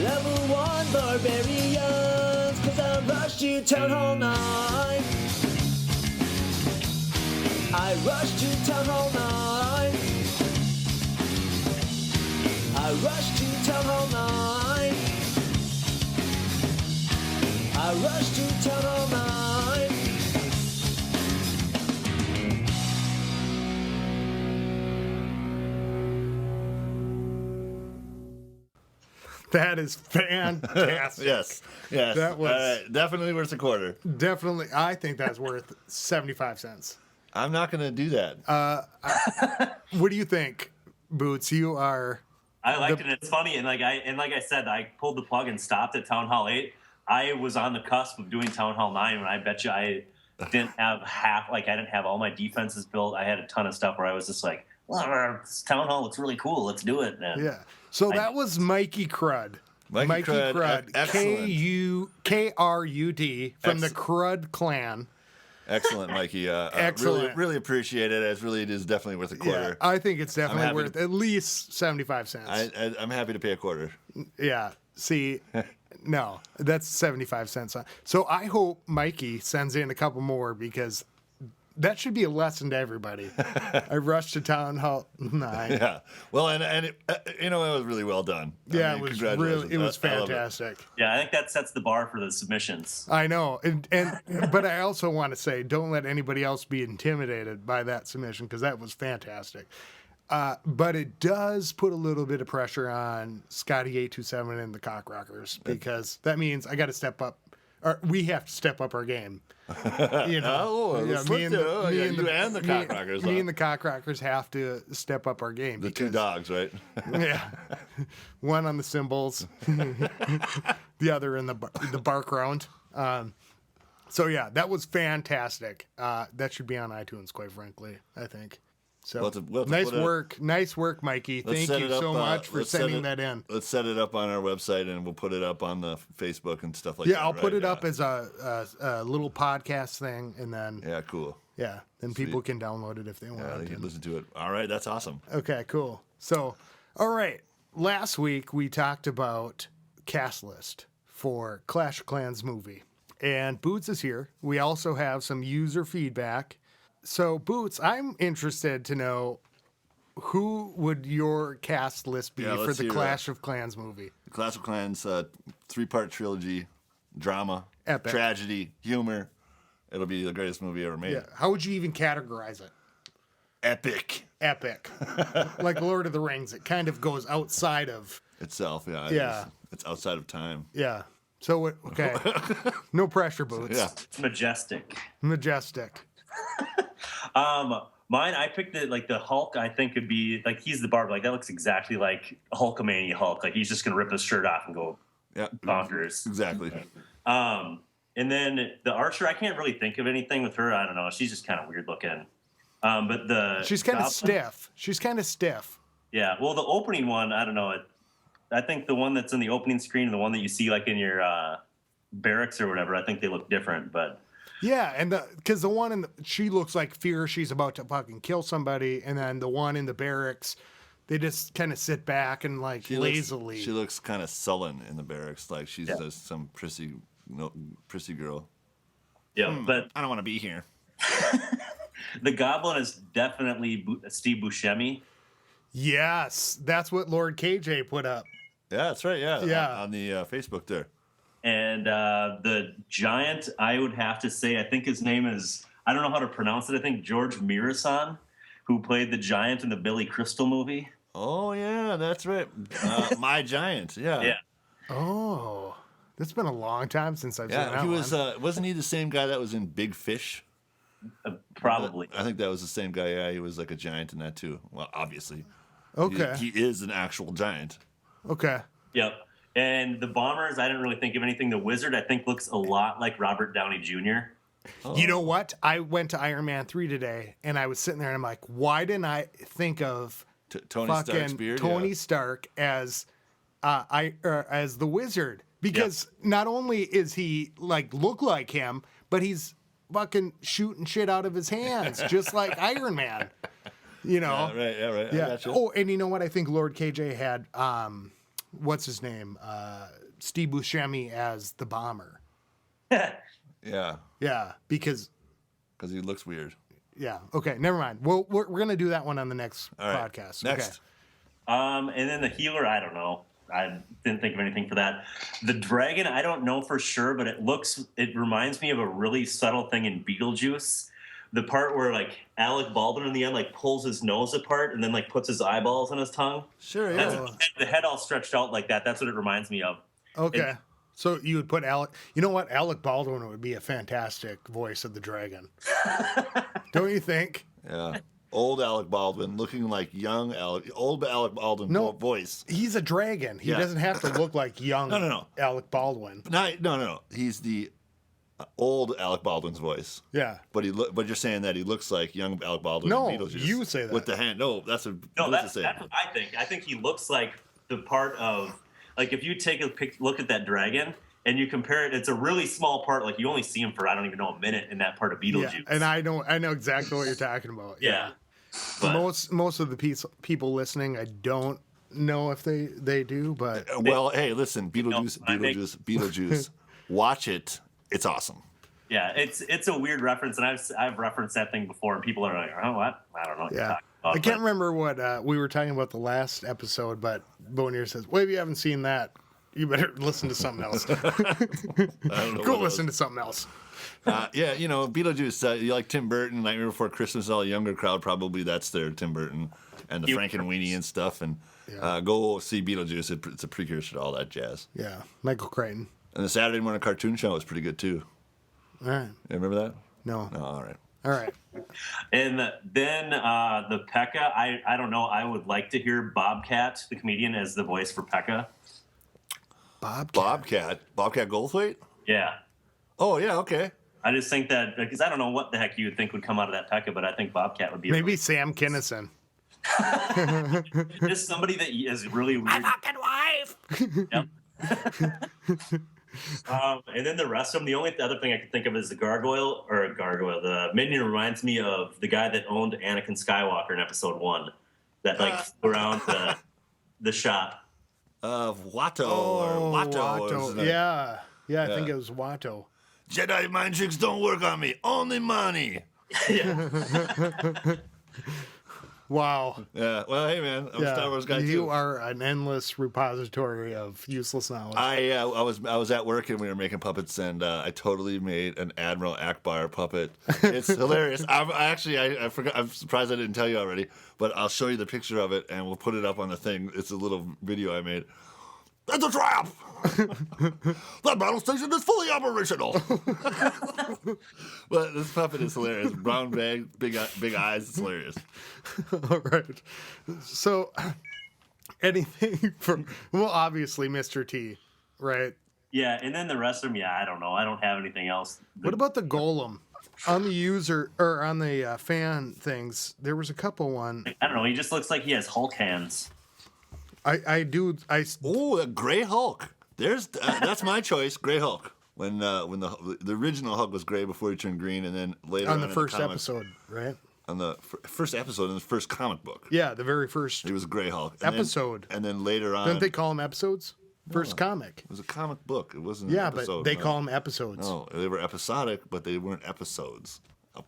Level 1 barbarians, 'cause I rushed to Town Hall 9. I rushed to Town Hall 9. I rushed to Town Hall 9. I rushed to Town Hall 9. That is fantastic. Yes. That was- All right, definitely worth a quarter. Definitely. I think that's worth 75 cents. I'm not going to do that. What do you think, Boots? You are... I liked it. It's funny, and like I said, I pulled the plug and stopped at Town Hall 8. I was on the cusp of doing Town Hall 9, and I bet you I didn't have I didn't have all my defenses built. I had a ton of stuff where I was just like, well, this Town Hall looks really cool. Let's do it. And Yeah. So that was Mikey Krud. Mikey Krud, excellent. Krud from the Krud clan. Excellent, Mikey. Excellent. Really appreciate it. It is definitely worth a Yeah, quarter. I think it's definitely happy worth to- at least 75 cents. I'm happy to pay a quarter. Yeah. See, no, that's 75 cents. So I hope Mikey sends in a couple more because that should be a lesson to everybody. I rushed to Town Hall 9. Yeah. Well, and it, it was really well done. Yeah, I mean, it was congratulations. really, it was I love it. fantastic. yeah, I think that sets the bar for the submissions. I know, but I also want to say, don't let anybody else be intimidated by that submission because that was fantastic. But it does put a little bit of pressure on Scotty 827 and the COC Rockers because that means I got to step up, or we have to step up our game. You know, Oh, yeah, you and the COC Rockers. Me and the COC Rockers have to step up our game. The two dogs, right? Yeah, one on the cymbals, the other in the bark round. So yeah, that was fantastic. That should be on iTunes, quite frankly. I think. So We'll have to nice put nice work, Mikey. Thank set you it up, so much for let's set sending it- that in. Let's set it up on our website and we'll put it up on the Facebook and stuff like that. Yeah, I'll put right? it up as a little podcast thing, and then Yeah, cool. then people can download it if they Yeah, want they to. can listen to it. All right, that's awesome. Okay, cool. So, all right. Last week we talked about cast list for Clash of Clans movie, and Boots is here. We also have some user feedback. So, Boots, I'm interested to know who would your cast list be Yeah, for let's the hear Clash of Clans movie? The Clash of Clans 3-part trilogy, drama, Epic. tragedy, humor. It'll be the greatest movie ever made. Yeah. How would you even categorize it? Epic Epic. Like Lord of the Rings. It kind of goes outside of. itself. Yeah. Yeah. It's outside of time. Yeah. So, okay. No pressure, Boots. Yeah. It's majestic. Majestic. Mine, I picked the Hulk. I think could be like he's the barb. Like that looks exactly like Hulkamania Hulk. Like he's just gonna rip his shirt off and go Yeah. bonkers. Exactly. And then the Archer, I can't really think of anything with her. I don't know. She's just kind of weird looking. But the She's kind of Goblin- stiff. She's kind of stiff. Yeah. Well, the opening one, I don't know. I think the one that's in the opening screen and the one that you see like in your barracks or whatever, I think they look different. But Yeah, and because the one she looks like fear she's about to fucking kill somebody, and then the one in the barracks, they just kind of sit back and like lazily. She looks kind of sullen in the barracks, like she's just some prissy girl. yeah, but I don't want to be here. the Goblin is definitely Steve Buscemi. Yes, that's what Lord KJ put up. Yeah, that's right. Yeah. Yeah. On the Facebook there. And the Giant, I would have to say, I think his name is, I don't know how to pronounce it. I think George Mirasan, who played the Giant in the Billy Crystal movie. Oh yeah, that's right. My Giant. Yeah. Yeah. Oh, it's been a long time since I've seen Yeah, that he was. one. Wasn't he the same guy that was in Big Fish? Probably. I think that was the same guy. Yeah, he was like a giant in that too. Well, obviously. Okay. He is an actual giant. Okay. Yep. And the Bombers, I didn't really think of anything. The Wizard, I think, looks a lot like Robert Downey Jr. You know what? I went to Iron Man 3 today, and I was sitting there, and I'm like, why didn't I think of Tony Stark's fucking beard? Tony Yeah. Stark as as the Wizard? Because not only is he like look like him, but he's fucking shooting shit out of his hands, just like Iron Man. You know? Yeah, right. I Yeah. gotcha. Oh, and you know what? I think Lord KJ had what's his name? Steve Buscemi as the bomber. Yeah, Yeah, because he looks weird. yeah. Okay, never mind. Well, we're gonna do that one on the next All right. podcast. Next. And then the healer, I don't know. I didn't think of anything for that. The dragon, I don't know for sure, but it reminds me of a really subtle thing in Beetlejuice. The part where like Alec Baldwin in the end like pulls his nose apart and then like puts his eyeballs on his tongue. Sure, yeah. That's the head all stretched out like that. That's what it reminds me of. Okay. So you would put Alec. You know what? Alec Baldwin would be a fantastic voice of the dragon. Don't you think? Yeah. Old Alec Baldwin looking like young old Alec Baldwin voice. He's a dragon. He Yeah. doesn't have to look like young No. Alec Baldwin. No. He's the old Alec Baldwin's voice. Yeah. But but you're saying that he looks like young Alec Baldwin No, in Beetlejuice. you say that. With the hand. No, that's what No, Melissa that's said. what I think. I think he looks like the part of like if you take a look at that dragon and you compare it, it's a really small part. Like you only see him for I don't even know a minute in that part of Beetlejuice. Yeah. And I know exactly what you're talking about. Yeah. But Most of the people listening, I don't know if they do, but Well, hey, listen, Beetlejuice. Beetlejuice. Watch it. It's awesome. yeah, it's a weird reference, and I've referenced that thing before, and people are like, "Oh, what? I don't know." What you're yeah. talking about, I can't but- remember what we were talking about the last episode, but Bonnier says, well, if you haven't seen that, you better listen to something else. I don't know Go what it listen to something else. yeah, Beetlejuice. You like Tim Burton, Nightmare Before Christmas. All the younger crowd probably that's their Tim Burton and the Frankenweenie and stuff. And go see Beetlejuice. It's a precursor to all that jazz. Yeah, Michael Crichton. And the Saturday morning cartoon show was pretty good too. All right. You remember that? No. No, all right. All right. And then the Pekka, I don't know. I would like to hear Bobcat, the comedian, as the voice for Pekka. Bobcat Goldthwait? Yeah. Oh yeah, okay. I just think that because I don't know what the heck you would think would come out of that Pekka, but I think Bobcat would be Maybe Sam Kinison. just somebody that is really weird. Fucking wife. Yep. And then the rest of them, the only other thing I could think of is the the minion reminds me of the guy that owned Anakin Skywalker in episode 1 that like flew around the shop. Watto or Watto. or something. Yeah. Yeah, I think it was Watto. Jedi mind tricks don't work on me. Only money. Wow. Yeah. Well, hey man, I'm a Star Wars guy You too. are an endless repository of useless knowledge. I was at work and we were making puppets and I totally made an Admiral Akbar puppet. It's hilarious. I forgot. I'm surprised I didn't tell you already, but I'll show you the picture of it and we'll put it up on the thing. It's a little video I made. That's a trap. That battle station is fully operational. But this puppet is hilarious. Brown bag, big eyes. It's hilarious. All right. So, anything from, well, obviously, Mr. T, right? Yeah, and then the rest of them, I don't know. I don't have anything else. What about the golem? On the user, or on the fan things, there was a couple one. I don't know. He just looks like he has Hulk hands. Oh, a Gray Hulk. There's that's my choice. Gray Hulk. When the original Hulk was gray before he turned green, and then later on the in first comics, episode, right? On the first episode in the first comic book, Yeah, the very first he was a Gray Hulk. And episode. and then later on, Didn't they call them episodes? First comic. it was a comic book. It wasn't. Yeah, an episode, but they no. call them episodes. No, they were episodic, but they weren't episodes.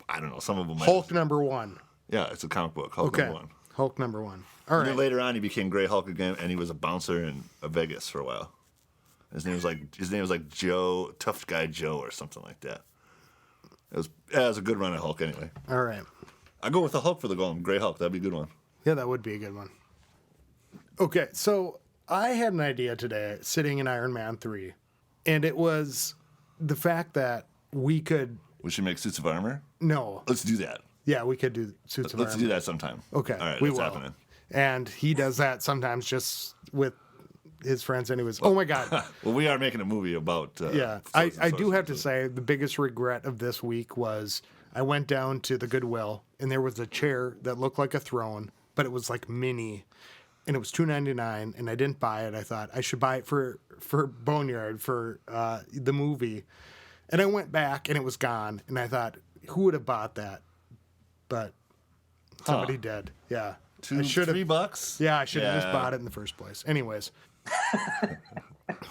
I don't know. Some of them. Hulk number 1. Yeah, it's a comic book. Hulk Okay. number 1. Hulk number 1. All And then right. later on, he became Gray Hulk again, and he was a bouncer in Vegas for a while. His name was like Joe, Tough Guy Joe, or something like that. It was a good run of Hulk anyway. All right. I go with the Hulk for the golem, Gray Hulk. That'd be a good one. Yeah, that would be a good one. Okay, so I had an idea today sitting in Iron Man 3, and it was the fact that we could. We should make suits of armor. No. Let's do that. Yeah, we could do suits of Let's armor. do that sometime. Okay, All right, we that's will. happening. And he does that sometimes just with his friends anyways. Oh my God. Well, we are making a movie about. Yeah. I do have to say the biggest regret of this week was I went down to the Goodwill and there was a chair that looked like a throne, but it was like mini. And it was $2.99, and I didn't buy it. I thought I should buy it for Boneyard for the movie, and I went back and it was gone. And I thought, who would have bought that? But somebody did. Yeah, $3. Yeah, I should have just bought it in the first place. Anyways,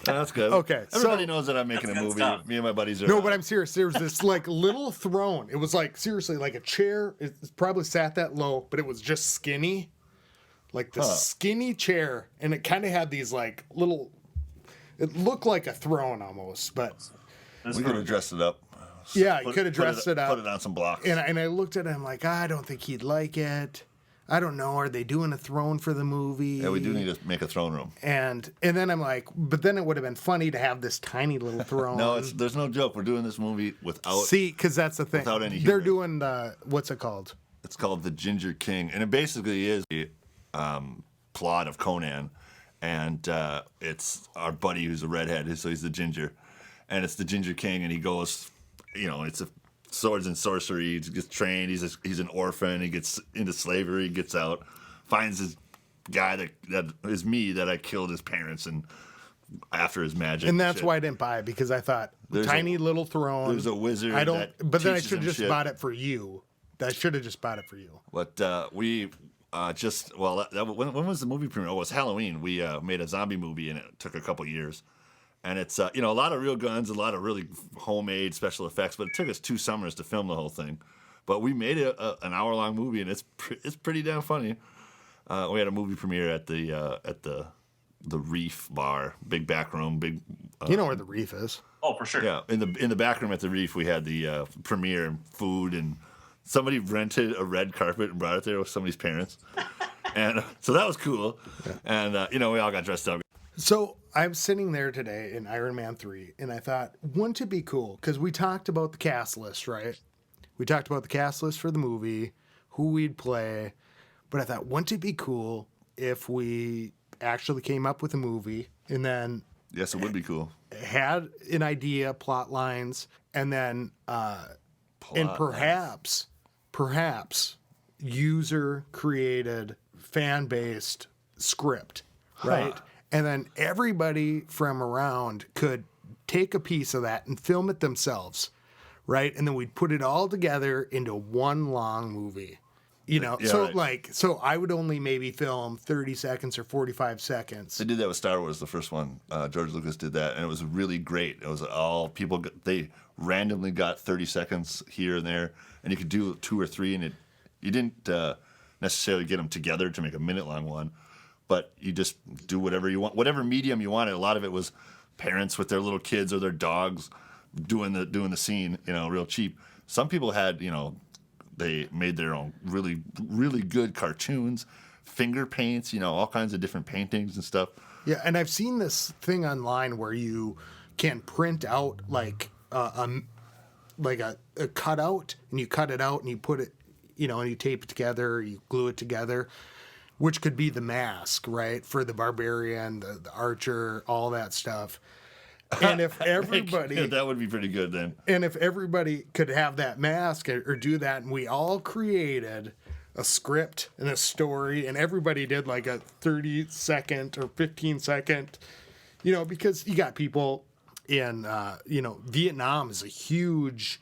that's good. Okay, everybody knows that I'm making a movie. stuff. Me and my buddies are. no, but I'm serious. There was this like little throne. It was like seriously like a chair. It probably sat that low, but it was just skinny. Like the skinny chair, and it kind of had these like little. It looked like a throne almost, but we could have dressed it up. yeah, you could have dressed it up. Put it on some blocks. And I looked at it, I'm like, I don't think he'd like it. I don't know. Are they doing a throne for the movie? Yeah, we do need to make a throne room. And then I'm like, but then it would have been funny to have this tiny little throne. No, there's no joke. We're doing this movie without. See, because that's the thing. Without any They're humor. doing what's it called? It's called The Ginger King, and it basically is a plot of Conan, and it's our buddy who's a redhead, so he's the ginger, and it's the Ginger King, and he goes, it's a swords and sorcery. He gets trained. He's an orphan. He gets into slavery. He gets out, finds his guy that is me that I killed his parents and after his magic. And that's shit. why I didn't buy it, because I thought tiny little throne. There's a wizard. But then I teaches should him have just shit. bought it for you. I should have just bought it for you. But we when was the movie premiere? Oh, it was Halloween. We made a zombie movie, and it took a couple years. And it's a lot of real guns, a lot of really homemade special effects. But it took us 2 summers to film the whole thing. But we made it an hour-long movie, and it's pretty damn funny. We had a movie premiere at the Reef Bar, big back room, big. You know where the Reef is. Oh, for sure. Yeah, in the back room at the Reef, we had the premiere and food, and somebody rented a red carpet and brought it there with somebody's parents, and so that was cool. Yeah. And we all got dressed up. So I'm sitting there today in Iron Man 3, and I thought, wouldn't it be cool? Because we talked about the cast list, right? We talked about the cast list for the movie, who we'd play, but I thought, wouldn't it be cool if we actually came up with a movie and then yes, it would be cool. Had an idea, plot lines, and then perhaps user created fan based script, right? And then everybody from around could take a piece of that and film it themselves, right? And then we'd put it all together into one long movie. Yeah, right. So I would only maybe film 30 seconds or 45 seconds. They did that with Star Wars, the first one. George Lucas did that, and it was really great. It was all people. They randomly got 30 seconds here and there, and you could do 2 or 3, and you didn't necessarily get them together to make a minute-long one, but you just do whatever you want, whatever medium you wanted. A lot of it was parents with their little kids or their dogs doing the scene, real cheap. Some people had, they made their own really, really good cartoons, finger paints, all kinds of different paintings and stuff. Yeah, and I've seen this thing online where you can print out like a cutout, and you cut it out and you put it, and you tape it together, you glue it together, which could be the mask, right, for the barbarian, the archer, all that stuff. And if everybody... that would be pretty good then. And if everybody could have that mask or do that, and we all created a script and a story, and everybody did like a 30-second or 15-second, because you got people in, Vietnam is a huge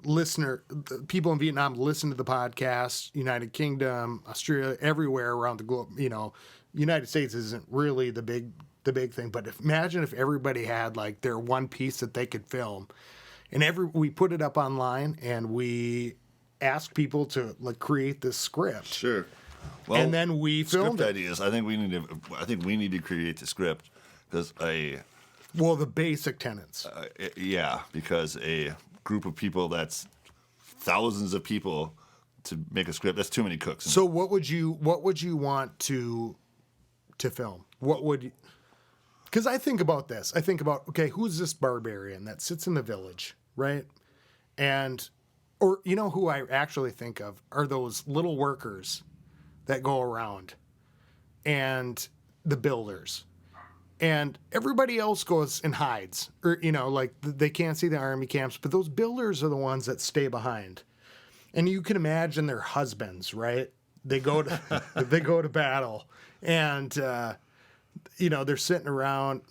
listener. People in Vietnam listen to the podcast, United Kingdom, Australia, everywhere around the globe. United States isn't really the big thing, but imagine if everybody had like their one piece that they could film, and we put it up online and we asked people to like create this script. Sure. Well, and then we filmed script ideas. I think we need to create the script because the basic tenets. Because a group of people that's thousands of people to make a script, that's too many cooks. So what would you want to film? What would? Because I think about this. I think about, okay, who's this barbarian that sits in the village, right? Or who I actually think of are those little workers that go around, and the builders. And everybody else goes and hides. Or, like they can't see the army camps, but those builders are the ones that stay behind. And you can imagine their husbands, right? They go to they go to battle, and they're sitting around.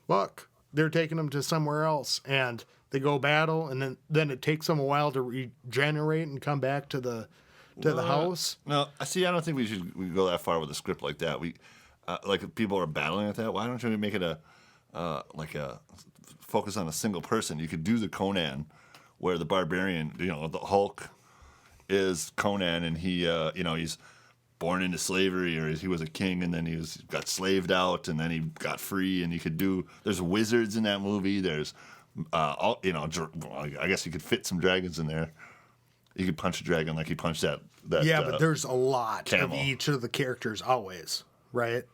Look, they're taking them to somewhere else, and they go battle, and then it takes them a while to regenerate and come back to the house. No, I don't think we go that far with a script like that. We like if people are battling at that. Why don't you make it a focus on a single person? You could do the Conan, where the barbarian, the Hulk, is Conan, and he, he's born into slavery, or he was a king, and then he got slaved out, and then he got free, and you could do. There's wizards in that movie. There's, I guess you could fit some dragons in there. You could punch a dragon like he punched that. Yeah, but there's a lot camel. of each of the characters always, right?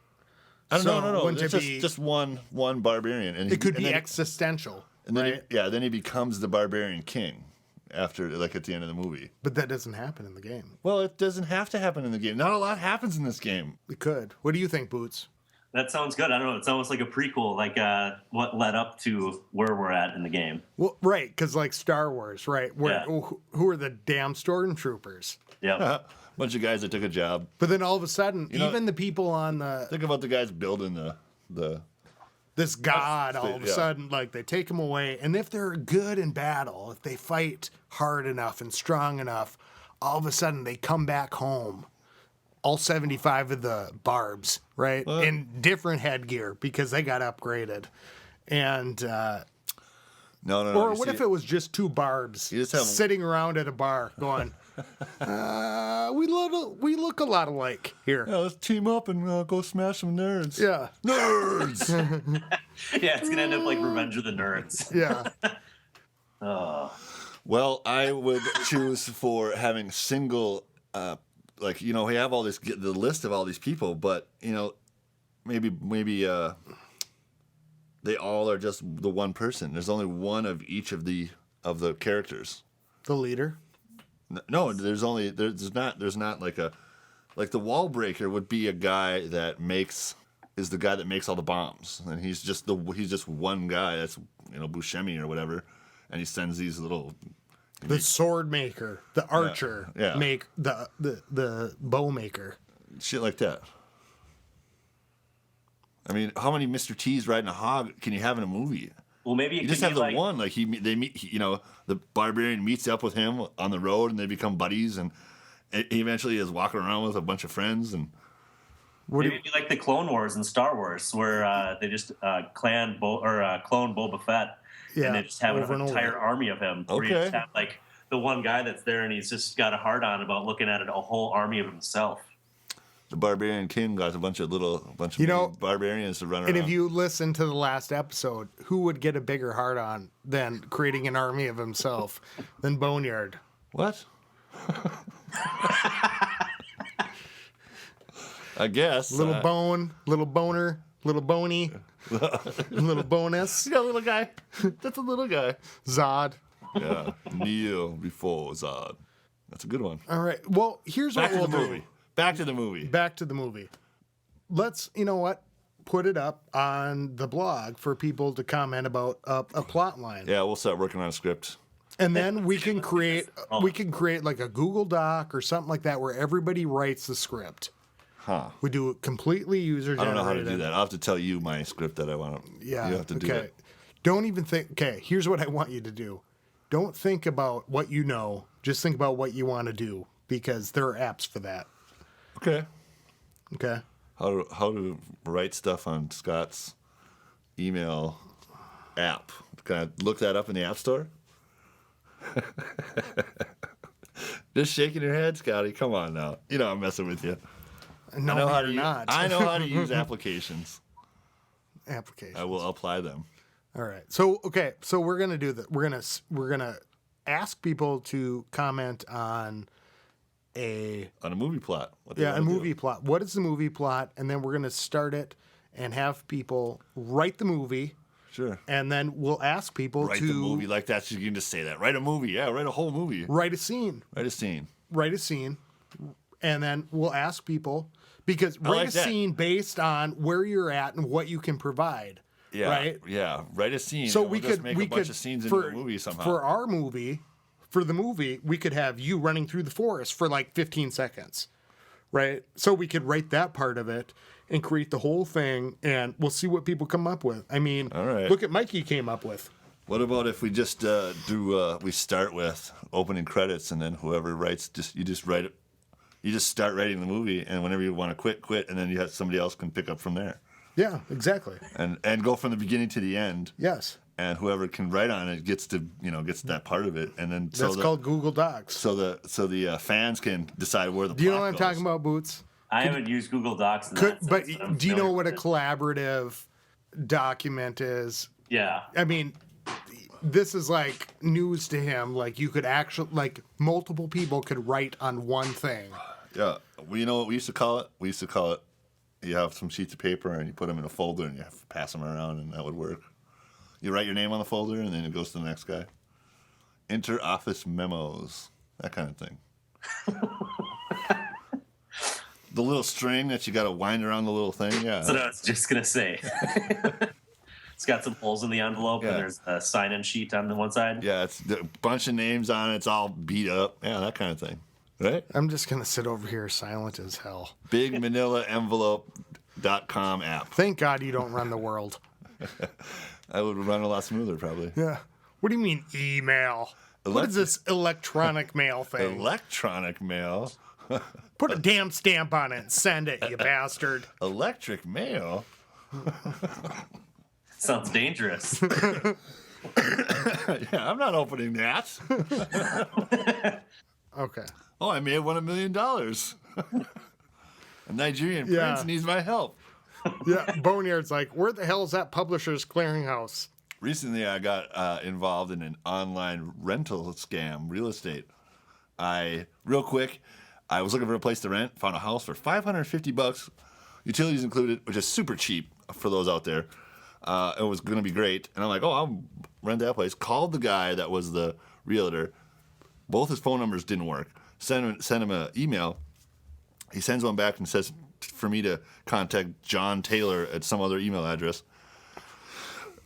I don't know. No. Wouldn't It's it just one barbarian, and it could be existential. And then right? then he becomes the barbarian king after, like, at the end of the movie. But that doesn't happen in the game. Well, it doesn't have to happen in the game. Not a lot happens in this game. It could. What do you think, Boots? That sounds good. I don't know. It's almost like a prequel, like what led up to where we're at in the game. Well, right, because like Star Wars, right? Who are the damn stormtroopers? Yeah. Bunch of guys that took a job. But then all of a sudden, even the people on the Think about the guys building this god, all of a sudden, like they take them away, and if they're good in battle, if they fight hard enough and strong enough, all of a sudden they come back home. All 75 of the barbs, right? In different headgear because they got upgraded. And No. or what if it was just two barbs sitting around at a bar going, we look a lot alike here. Yeah, let's team up and go smash some nerds. Yeah. Nerds! Yeah, it's going to end up like Revenge of the Nerds. Yeah. Well, I would choose for having single... we have all the list of all these people, but maybe they all are just the one person. There's only one of each of the characters. The leader. No, there's not like the wall breaker would be a guy that is the guy that makes all the bombs, and he's just one guy. That's Buscemi or whatever, and he sends these little. The sword maker, the archer, yeah. make the bow maker, shit like that. I mean, how many Mr. T's riding a hog can you have in a movie? Well, maybe you just have the one. Like they meet. The barbarian meets up with him on the road, and they become buddies, and he eventually is walking around with a bunch of friends. And maybe it'd be like the Clone Wars in Star Wars, where they just clone Boba Fett. Yeah, and they just have an entire army of him. Where you just have like the one guy that's there, and he's just got a hard on about looking at a whole army of himself. The Barbarian King got a bunch of barbarians to run around. And if you listen to the last episode, who would get a bigger hard on than creating an army of himself than Boneyard? What? I guess. Little bone, little boner, little bony. Little bonus. Yeah, little guy. That's a little guy. Zod. Yeah. Kneel before Zod. That's a good one. All right. Well, here's what we'll do. Back to the movie. Back to the movie. Let's, put it up on the blog for people to comment about a plot line. Yeah, we'll start working on a script. And then we can create like a Google Doc or something like that where everybody writes the script. Huh. We do it completely user generated. I don't know how to do that. I'll have to tell you my script that I want to. Yeah. You have to do it. Don't even think. Okay, here's what I want you to do. Don't think about what you know. Just think about what you want to do because there are apps for that. Okay. Okay. How to write stuff on Scott's email app. Can I look that up in the App Store? Just shaking your head, Scotty. Come on now. I'm messing with you. No, you're not. I know how to use applications. Applications. I will apply them. All right. So we're gonna do that. We're gonna ask people to comment on a movie plot. A movie plot. What is the movie plot? And then we're gonna start it and have people write the movie. Sure. And then we'll ask people write the movie like that. So you can just say that. Write a movie. Yeah, write a whole movie. Write a scene. Write a scene. Write a scene. and then we'll ask people because I write like a that. scene based on where you're at and what you can provide. Yeah, Right? Yeah, write a scene. So and we we'll just could make we a bunch could of scenes for, into a movie somehow. For our movie, for the movie, we could have you running through the forest for like 15 seconds. Right? So we could write that part of it and create the whole thing, and we'll see what people come up with. I mean, All right. look at Mikey came up with. What about if we just we start with opening credits, and then whoever writes, you just write it. You just start writing the movie, and whenever you want to quit, and then you have somebody else can pick up from there, Yeah, exactly. and go from the beginning to the end. Yes. And whoever can write on it gets that part of it, and then That's called Google Docs. so the fans can decide where the. Do you know plot what I'm goes. talking about, Boots? I haven't used Google Docs in that But sense, I'm do you know familiar what a with it. collaborative document is? Yeah. I mean, this is like news to him. Like you could actually, like multiple people could write on one thing. Yeah, well, you know what we used to call it? We used to call it. You have some sheets of paper and you put them in a folder and you have to pass them around, and that would work. You write your name on the folder and then it goes to the next guy. Inter-office memos, that kind of thing. The little string that you got to wind around the little thing, yeah. That's what I was just gonna say. It's got some holes in the envelope, Yeah. and there's a sign-in sheet on the one side. Yeah, it's a bunch of names on it. It's all beat up. Yeah, that kind of thing. Right? I'm just gonna sit over here silent as hell. BigManilaEnvelope.com app. Thank God you don't run the world. That would run a lot smoother, probably. Yeah. What do you mean email? What is this electronic mail thing? Electronic mail. Put a damn stamp on it and send it, you bastard. Electric mail? Sounds dangerous. Yeah, I'm not opening that. Okay. Oh, I made $1 million. A Nigerian Yeah. prince needs my help. Yeah, Boneyard's like, where the hell is that Publishers Clearinghouse? Recently, I got involved in an online rental scam, real estate. Real quick, I was looking for a place to rent, found a house for $550, utilities included, which is super cheap for those out there. It was going to be great. And I'm like, oh, I'll rent that place. Called the guy that was the realtor. Both his phone numbers didn't work. Sent him an email. He sends one back and says for me to contact John Taylor at some other email address.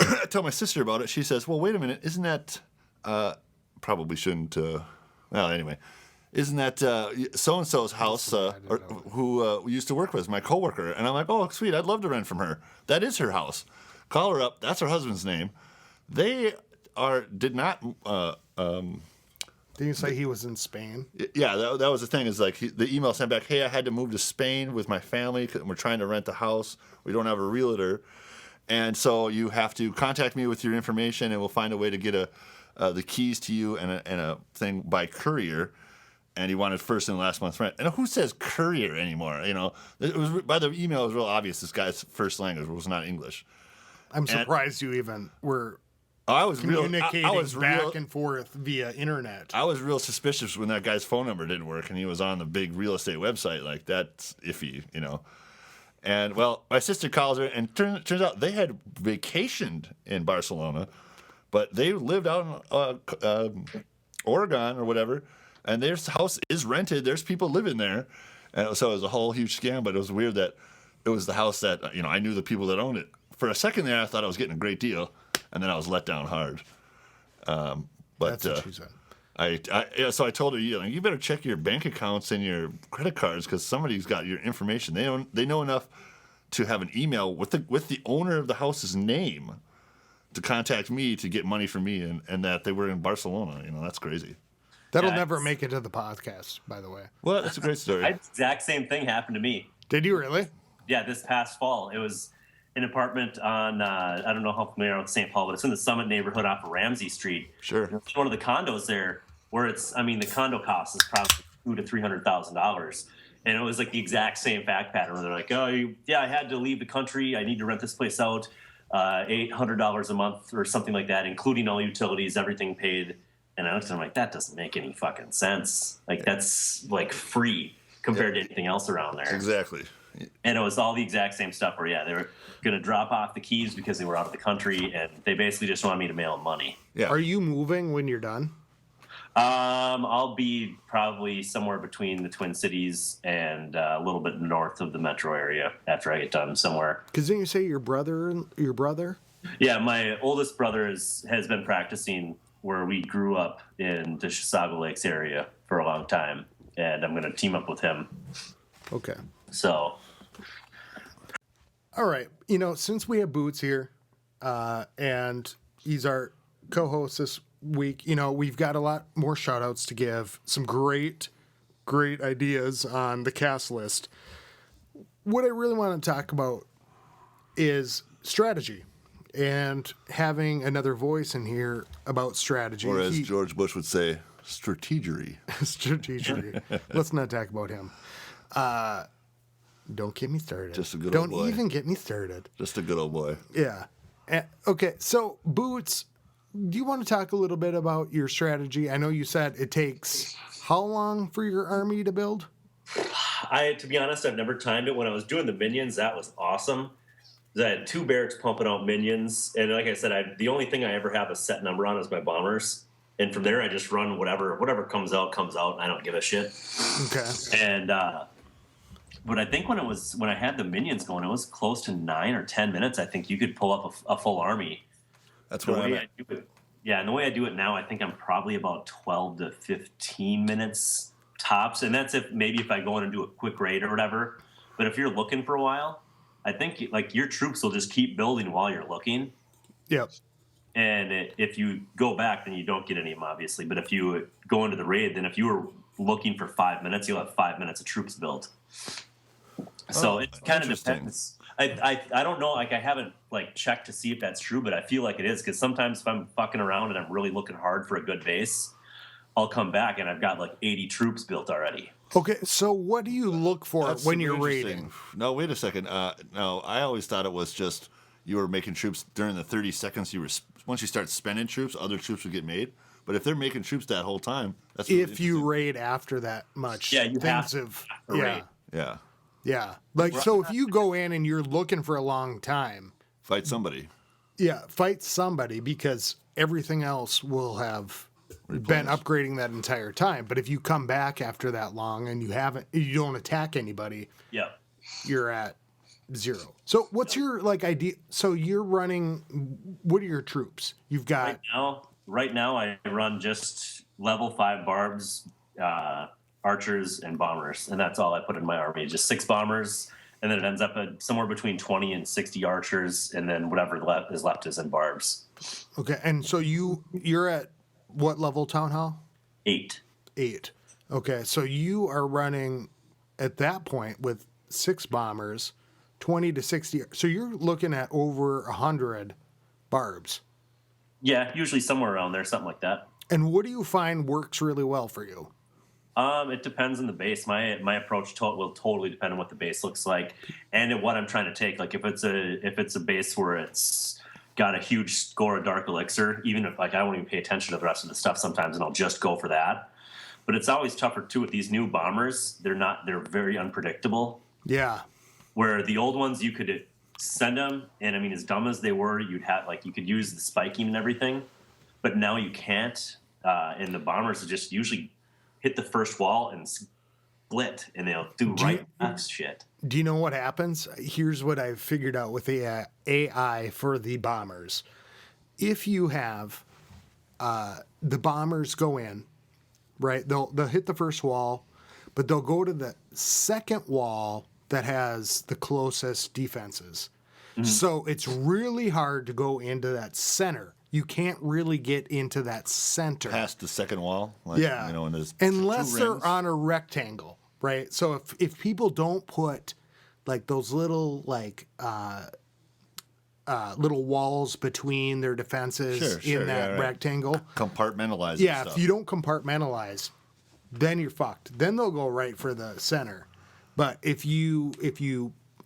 I tell my sister about it. She says, well, wait a minute. Isn't that, probably shouldn't, well, anyway. Isn't that so-and-so's house who we used to work with, my coworker? And I'm like, oh, sweet, I'd love to rent from her. That is her house. Call her up. That's her husband's name. They did not... Didn't you say he was in Spain? Yeah, that was the thing. Is like the email sent back, hey, I had to move to Spain with my family. We're trying to rent a house. We don't have a realtor. And so you have to contact me with your information, and we'll find a way to get the keys to you and a thing by courier. And he wanted first and last month's rent. And who says courier anymore? You know, it was by the email. It was real obvious this guy's first language was not English. I'm surprised you even were I was communicating I was back and forth via internet. I was real suspicious when that guy's phone number didn't work, and he was on the big real estate website. Like, that's iffy, you know. And well, my sister calls her, and turns out they had vacationed in Barcelona, but they lived out in Oregon or whatever. And their house is rented. There's people living there. And so it was a whole huge scam, but it was weird that it was the house that, you know, I knew the people that owned it. For a second there, I thought I was getting a great deal, and then I was let down hard. But That's what she said. So I told her, you better check your bank accounts and your credit cards because somebody's got your information. They know enough to have an email with the owner of the house's name to contact me to get money from me, and that they were in Barcelona. You know, that's crazy. That'll Yeah, never it's- make it to the podcast, by the way. Well, that's a great story. Exact same thing happened to me. Did you really? Yeah, this past fall. It was an apartment on, I don't know how familiar with St. Paul, but it's in the Summit neighborhood off of Ramsey Street. Sure. It's one of the condos there where the condo cost is probably $200,000 to $300,000. And it was like the exact same fact pattern where they're like, oh, yeah, I had to leave the country. I need to rent this place out, $800 a month or something like that, including all utilities, everything paid. And I looked at them like, that doesn't make any fucking sense. Like, that's like free compared to anything else around there. Exactly. And it was all the exact same stuff where, yeah, they were going to drop off the keys because they were out of the country, and they basically just wanted me to mail them money. Yeah. Are you moving when you're done? I'll be probably somewhere between the Twin Cities and a little bit north of the metro area after I get done somewhere. Because didn't you say your brother? Yeah, my oldest brother has been practicing where we grew up in the Chisago Lakes area for a long time, and I'm going to team up with him. Okay. So. All right. Since we have Boots here, and he's our co-host this week, we've got a lot more shout outs to give, some great ideas on the cast list. What I really want to talk about is strategy and having another voice in here about strategy. Or as George Bush would say, strategery. Strategery. Let's not talk about him. Don't get me started. Just a good old boy. Don't even get me started. Just a good old boy. Yeah. Okay, so Boots, do you want to talk a little bit about your strategy? I know you said it takes how long for your army to build? To be honest, I've never timed it. When I was doing the minions, that was awesome. I had 2 barracks pumping out minions, and like I said, the only thing I ever have a set number on is my bombers, and from there I just run whatever comes out. I don't give a shit. Okay. And but I think when I had the minions going, it was close to 9 or 10 minutes. I think you could pull up a full army. That's what I do it. Yeah, and the way I do it now, I think I'm probably about 12 to 15 minutes tops, and that's if I go in and do a quick raid or whatever. But if you're looking for a while, I think your troops will just keep building while you're looking. Yep. And if you go back, then you don't get any of them, obviously. But if you go into the raid, then if you were looking for 5 minutes, you'll have 5 minutes of troops built. So it kind of depends. I don't know. I haven't checked to see if that's true, but I feel like it is, because sometimes if I'm fucking around and I'm really looking hard for a good base, I'll come back and I've got 80 troops built already. Okay, so what do you look for when you're raiding? No, wait a second. No, I always thought it was just you were making troops during the 30 seconds once you start spending troops, other troops would get made. But if they're making troops that whole time, that's really if you raid after that much. Yeah, you have to raid. Yeah. Yeah. So if you go in and you're looking for a long time, fight somebody. Yeah, fight somebody, because everything else will have been upgrading that entire time. But if you come back after that long and you don't attack anybody, you're at 0. So what's your idea? So you're running, what are your troops? You've got right now I run just level 5 barbs, archers, and bombers, and that's all I put in my army. Just 6 bombers, and then it ends up at somewhere between 20 and 60 archers, and then whatever is left is in barbs. Okay, and so you're at what level town hall? 8. Okay, so you are running at that point with 6 bombers, 20 to 60. So you're looking at over 100 barbs. Yeah, usually somewhere around there, something like that. And what do you find works really well for you? It depends on the base. My approach will totally depend on what the base looks like and what I'm trying to take. If it's a base where it's got a huge score of dark elixir, even if I won't even pay attention to the rest of the stuff sometimes, and I'll just go for that. But it's always tougher too with these new bombers. They're very unpredictable. Yeah. Where the old ones, you could send them, and I mean, as dumb as they were, you could use the spiking and everything, but now you can't. And the bombers just usually hit the first wall and split, and they'll do next shit. Do you know what happens? Here's what I've figured out with AI for the bombers. If you have the bombers go in, right, they'll hit the first wall, but they'll go to the second wall that has the closest defenses. Mm-hmm. So it's really hard to go into that center. You can't really get into that center. Past the second wall? Yeah. Unless they're on a rectangle, right? So if people don't put those little little walls between their defenses in that rectangle. Compartmentalize. Yeah, if you don't compartmentalize, then you're fucked. Then they'll go right for the center. But if you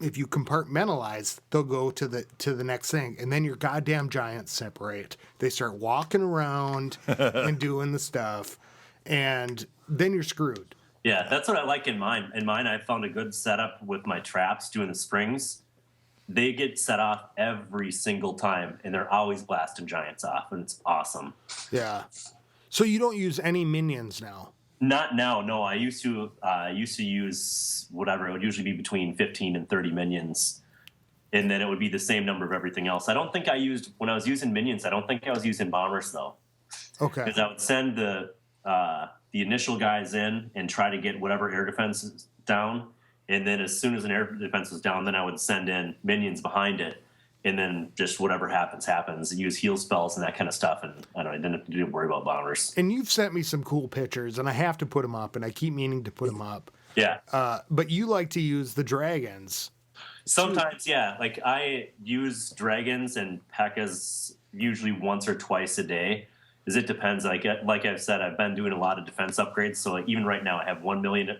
compartmentalize, they'll go to the next thing, and then your goddamn giants separate. They start walking around and doing the stuff, and then you're screwed. Yeah, that's what I like in mine. In mine, I found a good setup with my traps doing the springs. They get set off every single time, and they're always blasting giants off, and it's awesome. Yeah. So you don't use any minions now? Not now, no. I used to use whatever. It would usually be between 15 and 30 minions, and then it would be the same number of everything else. I don't think when I was using minions. I don't think I was using bombers though. Okay. Because I would send the initial guys in and try to get whatever air defense is down, and then as soon as an air defense was down, then I would send in minions behind it, and then just whatever happens. Use heal spells and that kind of stuff, and I didn't have to worry about bombers. And you've sent me some cool pictures, and I have to put them up, and I keep meaning to put them up. Yeah. But you like to use the dragons. Sometimes, yeah. Like I use dragons and P.E.K.K.A.s usually once or twice a day. Because it depends. Like I've said, I've been doing a lot of defense upgrades. So like, even right now, I have 1 million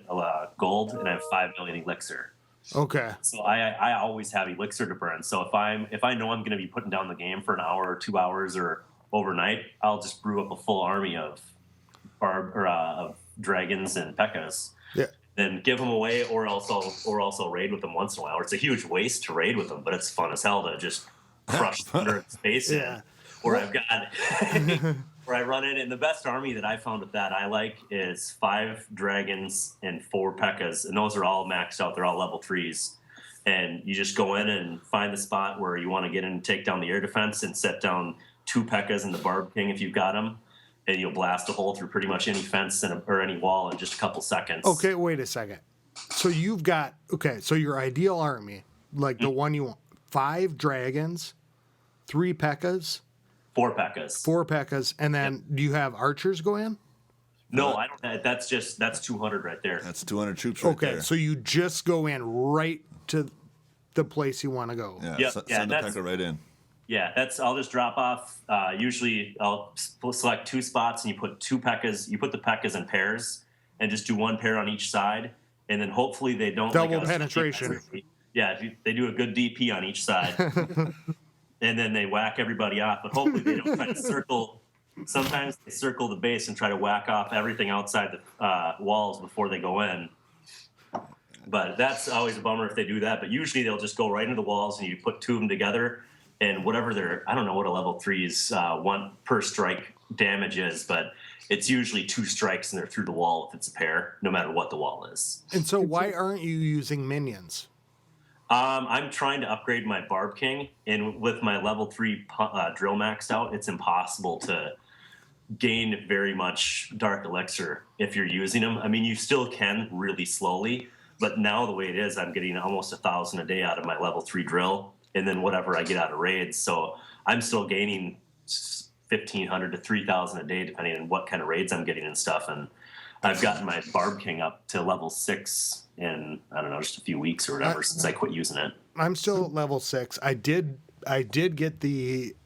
gold and I have 5 million elixir. Okay. So I always have elixir to burn. So if I know I'm going to be putting down the game for an hour or 2 hours or overnight, I'll just brew up a full army of dragons and P.E.K.K.A.s. Yeah. Then give them away, or also raid with them once in a while. It's a huge waste to raid with them, but it's fun as hell to just crush thunder in space. Yeah. Or I've got where I run it, and the best army that I found with that I like is 5 dragons and 4 P.E.K.K.A.s, and those are all maxed out. They're all level 3s, and you just go in and find the spot where you want to get in and take down the air defense, and set down 2 P.E.K.K.A.s and the Barb King if you've got them, and you'll blast a hole through pretty much any fence or any wall in just a couple seconds. Okay, wait a second. So you've got so your ideal army, like the one you want, 5 dragons, 3 P.E.K.K.A.s. 4 P.E.K.K.A.s. 4 P.E.K.K.A.s, and then do you have archers go in? No, I don't. That's 200 right there. That's 200 troops right there. Okay, so you just go in right to the place you want to go. Yeah, Yep, send the P.E.K.K.A. right in. Yeah, I'll just drop off. Usually, I'll select 2 spots, and you put 2 P.E.K.K.A.s. You put the P.E.K.K.A.s in pairs, and just do 1 pair on each side, and then hopefully they don't Double penetration. Yeah, they do a good DP on each side. And then they whack everybody off, but hopefully they don't try to circle. Sometimes they circle the base and try to whack off everything outside the walls before they go in. But that's always a bummer if they do that. But usually they'll just go right into the walls, and you put 2 of them together, and whatever I don't know what a level 3's 1 per strike damage is, but it's usually 2 strikes and they're through the wall if it's a pair, no matter what the wall is. And so why aren't you using minions? I'm trying to upgrade my Barb King, and with my level 3 drill maxed out, it's impossible to gain very much Dark Elixir if you're using them. I mean, you still can really slowly, but now the way it is, I'm getting almost 1,000 a day out of my level 3 drill, and then whatever I get out of raids. So I'm still gaining 1,500 to 3,000 a day, depending on what kind of raids I'm getting and stuff. And I've gotten my Barb King up to level 6 in, I don't know, just a few weeks or whatever since I quit using it. I'm still at level 6. I did get the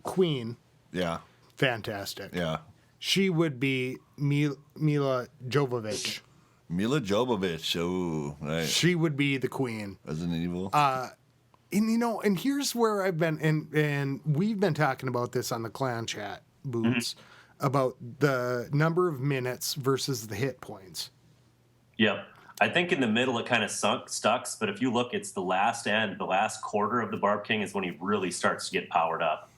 Queen. Yeah. Fantastic. Yeah. She would be Mila Jovovich. Mila Jovovich. Oh, right. She would be the Queen. Resident Evil. And here's where I've been, and we've been talking about this on the clan chat, Boots, about the number of minutes versus the hit points. Yep. I think in the middle it kind of stucks, but if you look, it's the last quarter of the Barb King is when he really starts to get powered up.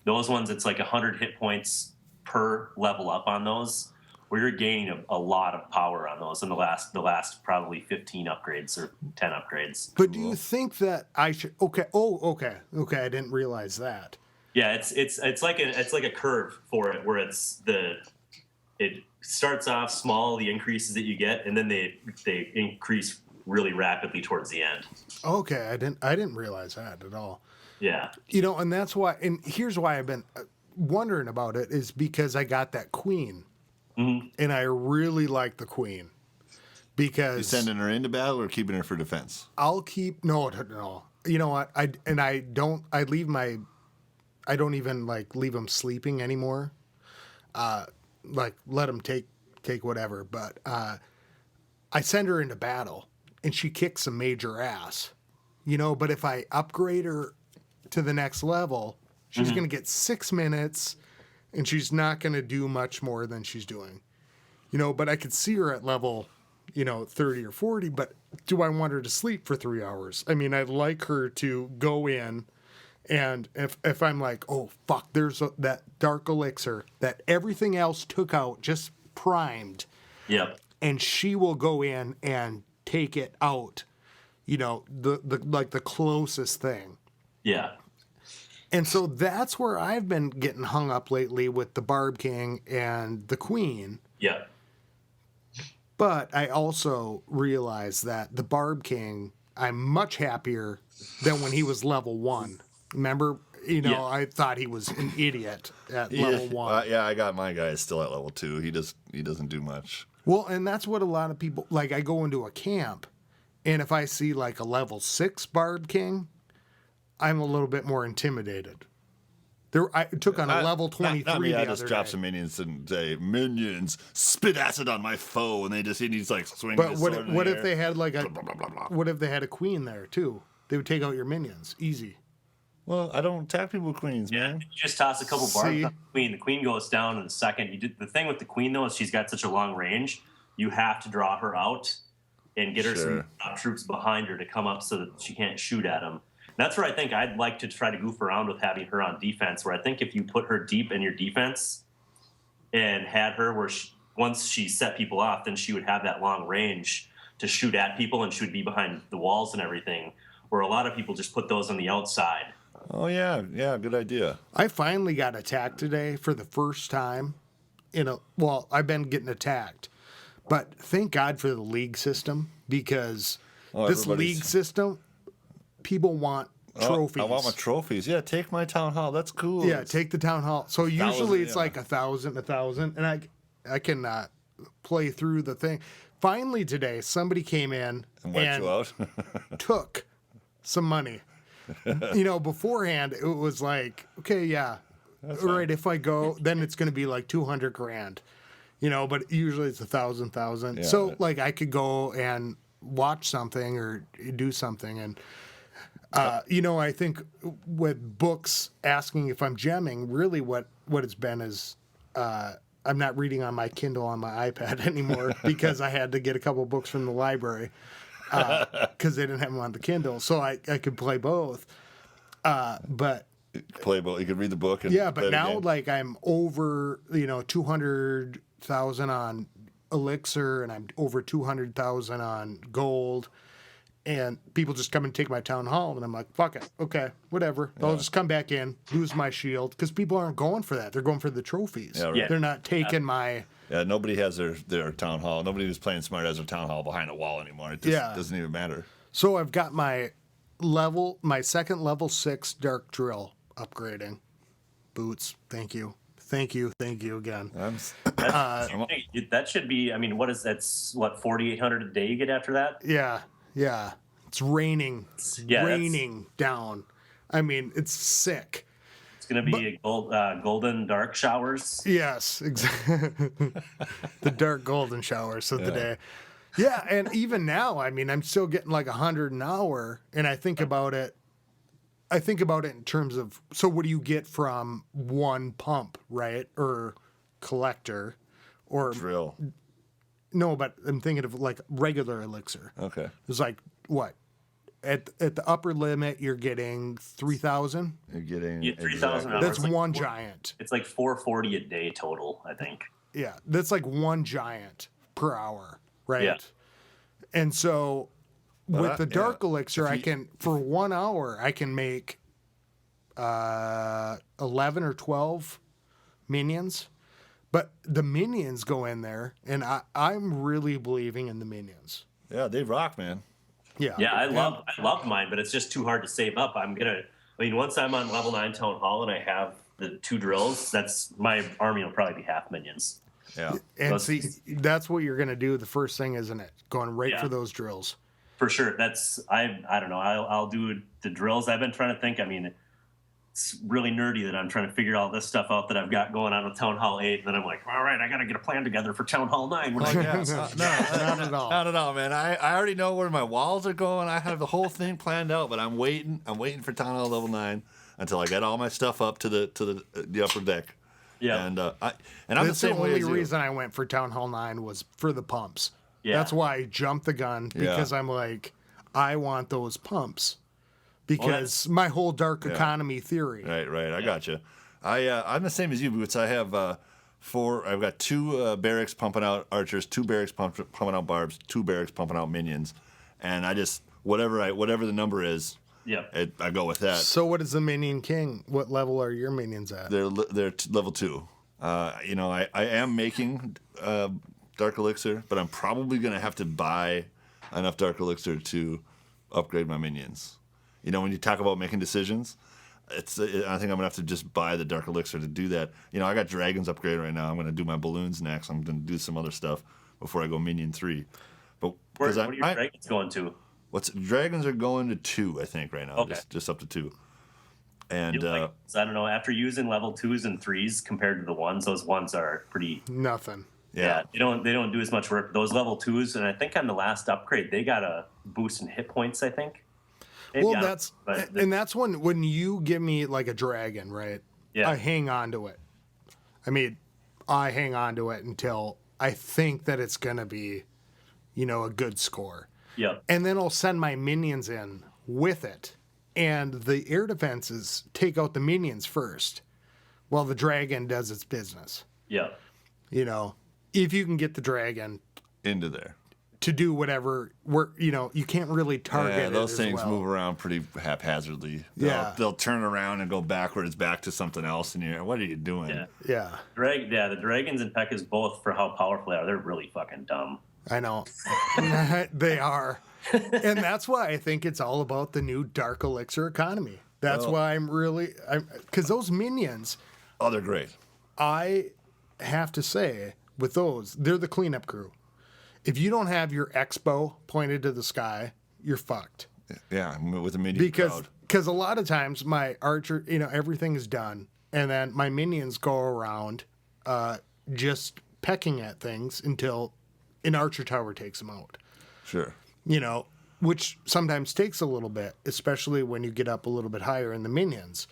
Those ones, it's like 100 hit points per level up on those, where you're gaining a lot of power on those in the last probably 15 upgrades or 10 upgrades. But do you think that I should? Okay. Okay. I didn't realize that. Yeah, it's like a curve for it, where it starts off small, the increases that you get, and then they increase really rapidly towards the end. Okay, I didn't realize that at all. Yeah. And that's why, and here's why I've been wondering about it, is because I got that Queen. Mm-hmm. And I really like the Queen. Because you sending her into battle or keeping her for defense? I'll keep no. You know what? I don't even leave them sleeping anymore. Let them take whatever. But I send her into battle, and she kicks some major ass. But if I upgrade her to the next level, she's going to get 6 minutes, and she's not going to do much more than she's doing. But I could see her at level, 30 or 40, but do I want her to sleep for 3 hours? I mean, I'd like her to go in And if I'm like, oh, fuck, there's that dark elixir that everything else took out, just primed. Yep. And she will go in and take it out, the closest thing. Yeah. And so that's where I've been getting hung up lately with the Barb King and the Queen. Yeah. But I also realize that the Barb King, I'm much happier than when he was level 1. Remember, I thought he was an idiot at level 1. Yeah, I got my guy still at level 2. He doesn't do much. Well, and that's what a lot of people, like, I go into a camp, and if I see, like, a level 6 Barb King, I'm a little bit more intimidated. I took on a level 23 not me, the I other just drop day. some minions and say, minions, spit acid on my foe, and he's like swinging But his what, sword in what the if air. they had, like, Blah, blah, blah, blah. what if they had a queen there, too? They would take out your minions. Easy. Well, I don't attack people with queens, Yeah, man. you just toss a couple barbs See? on the queen. The queen goes down in a second. The thing with the queen, though, is she's got such a long range. You have to draw her out and get her Sure. some troops behind her to come up so that she can't shoot at them. That's where I think I'd like to try to goof around with having her on defense, where I think if you put her deep in your defense and had her where once she set people off, then she would have that long range to shoot at people, and she would be behind the walls and everything, where a lot of people just put those on the outside. Oh, yeah, good idea. I finally got attacked today for the first time. I've been getting attacked. But thank God for the league system, because this everybody's- league system, people want trophies. I want my trophies. Yeah, take my town hall. That's cool. Yeah, take the town hall. So usually it's yeah. like 1,000, and I can play through the thing. Finally today, somebody came in And wiped you out. took some money. Beforehand it was like, okay, yeah, all right. If I go, then it's going to be like 200 grand. But usually it's 1,000. Yeah. So like I could go and watch something or do something, and I think with books asking if I'm gemming, really what it's been is I'm not reading on my Kindle on my iPad anymore because I had to get a couple books from the library because they didn't have them on the Kindle, so I could play both. But Playable. You could read the book. And yeah, play but the now game. like I'm over 200,000 on elixir, and I'm over 200,000 on gold. And people just come and take my town hall, and I'm like, fuck it. Okay, whatever. I'll just come back in, lose my shield, because people aren't going for that. They're going for the trophies. Yeah, right. Yeah. They're not taking my... Yeah, nobody has their town hall. Nobody who's playing smart has their town hall behind a wall anymore. It just Yeah. doesn't even matter. So I've got my second level 6 dark drill upgrading. Boots, thank you again. That should be. I mean, that's 4,800 a day you get after that. Yeah. It's raining. Yeah, raining down. I mean, it's sick. It's going to be golden dark showers. Yes, exactly. The dark golden showers of the day. Yeah, and even now, I mean, I'm still getting like 100 an hour, and I think about it. In terms of, so what do you get from one pump, right? Or collector, or Drill. no? But I'm thinking of like regular elixir. Okay. It's like what? At the upper limit, you're getting 3,000. You're getting 3,000 hours. That's It's like one giant. It's like 440 a day total, I think. Yeah, that's like one giant per hour, right? Yeah. And so with the dark elixir, If I you- can, for 1 hour, I can make 11 or 12 minions. But the minions go in there, and I'm really believing in the minions. Yeah, they rock, man. Yeah. Yeah, I love mine, but it's just too hard to save up. Once I'm on level 9 town hall and I have the 2 drills, that's my army will probably be half minions. Yeah. And see, that's what you're going to do the first thing, isn't it? Going right Yeah. for those drills. For sure. I don't know. I'll do the drills. I've been trying to think. I mean, it's really nerdy that I'm trying to figure all this stuff out that I've got going on with Town Hall 8. And then I'm like, all right, I got to get a plan together for Town Hall 9. Oh, yeah. Not at all. Not at all, man. I already know where my walls are going. I have the whole thing planned out, but I'm waiting. I'm waiting for Town Hall level 9 until I get all my stuff up to the upper deck. Yeah. And I'm That's the the same way only as you. reason I went for Town Hall 9 was for the pumps. Yeah. That's why I jumped the gun, because Yeah. I'm like, I want those pumps. because my whole dark economy theory. Right. I got you. I'm the same as you, Boots. I have I've got 2 barracks pumping out archers, 2 barracks pumping out barbs, 2 barracks pumping out minions, and I just whatever the number is, I go with that. So what is the minion king? What level are your minions at? They're level 2. I am making dark elixir, but I'm probably gonna have to buy enough dark elixir to upgrade my minions. When you talk about making decisions. I think I'm gonna have to just buy the dark elixir to do that. I got dragons upgrade right now. I'm gonna do my balloons next. I'm gonna do some other stuff before I go minion 3. But what are your dragons going to? Dragons are going to 2, I think, right now. Okay. Just up to 2. And I don't know. After using level 2s and 3s compared to the 1s, those 1s are pretty nothing. Yeah, they don't do as much work. Those level 2s, and I think on the last upgrade they got a boost in hit points. I think. Maybe, well, that's when you give me like a dragon, right? Yeah. I hang on to it. I hang on to it until I think that it's gonna be, a good score. Yeah. And then I'll send my minions in with it, and the air defenses take out the minions first, while the dragon does its business. Yeah. If you can get the dragon into there. To do whatever you can't really target. Yeah, those it as things well. move around pretty haphazardly. They'll turn around and go backwards back to something else, and what are you doing? Yeah. The dragons and P.E.K.K.A.s both, for how powerful they are, they're really fucking dumb. I know. They are. And that's why I think it's all about the new dark elixir economy. That's why because those minions. Oh, they're great. I have to say, with those, they're the cleanup crew. If you don't have your expo pointed to the sky, you're fucked. Yeah, with the minion crowd. Because a lot of times my archer, everything is done, and then my minions go around just pecking at things until an archer tower takes them out. Sure. Which sometimes takes a little bit, especially when you get up a little bit higher in the minions.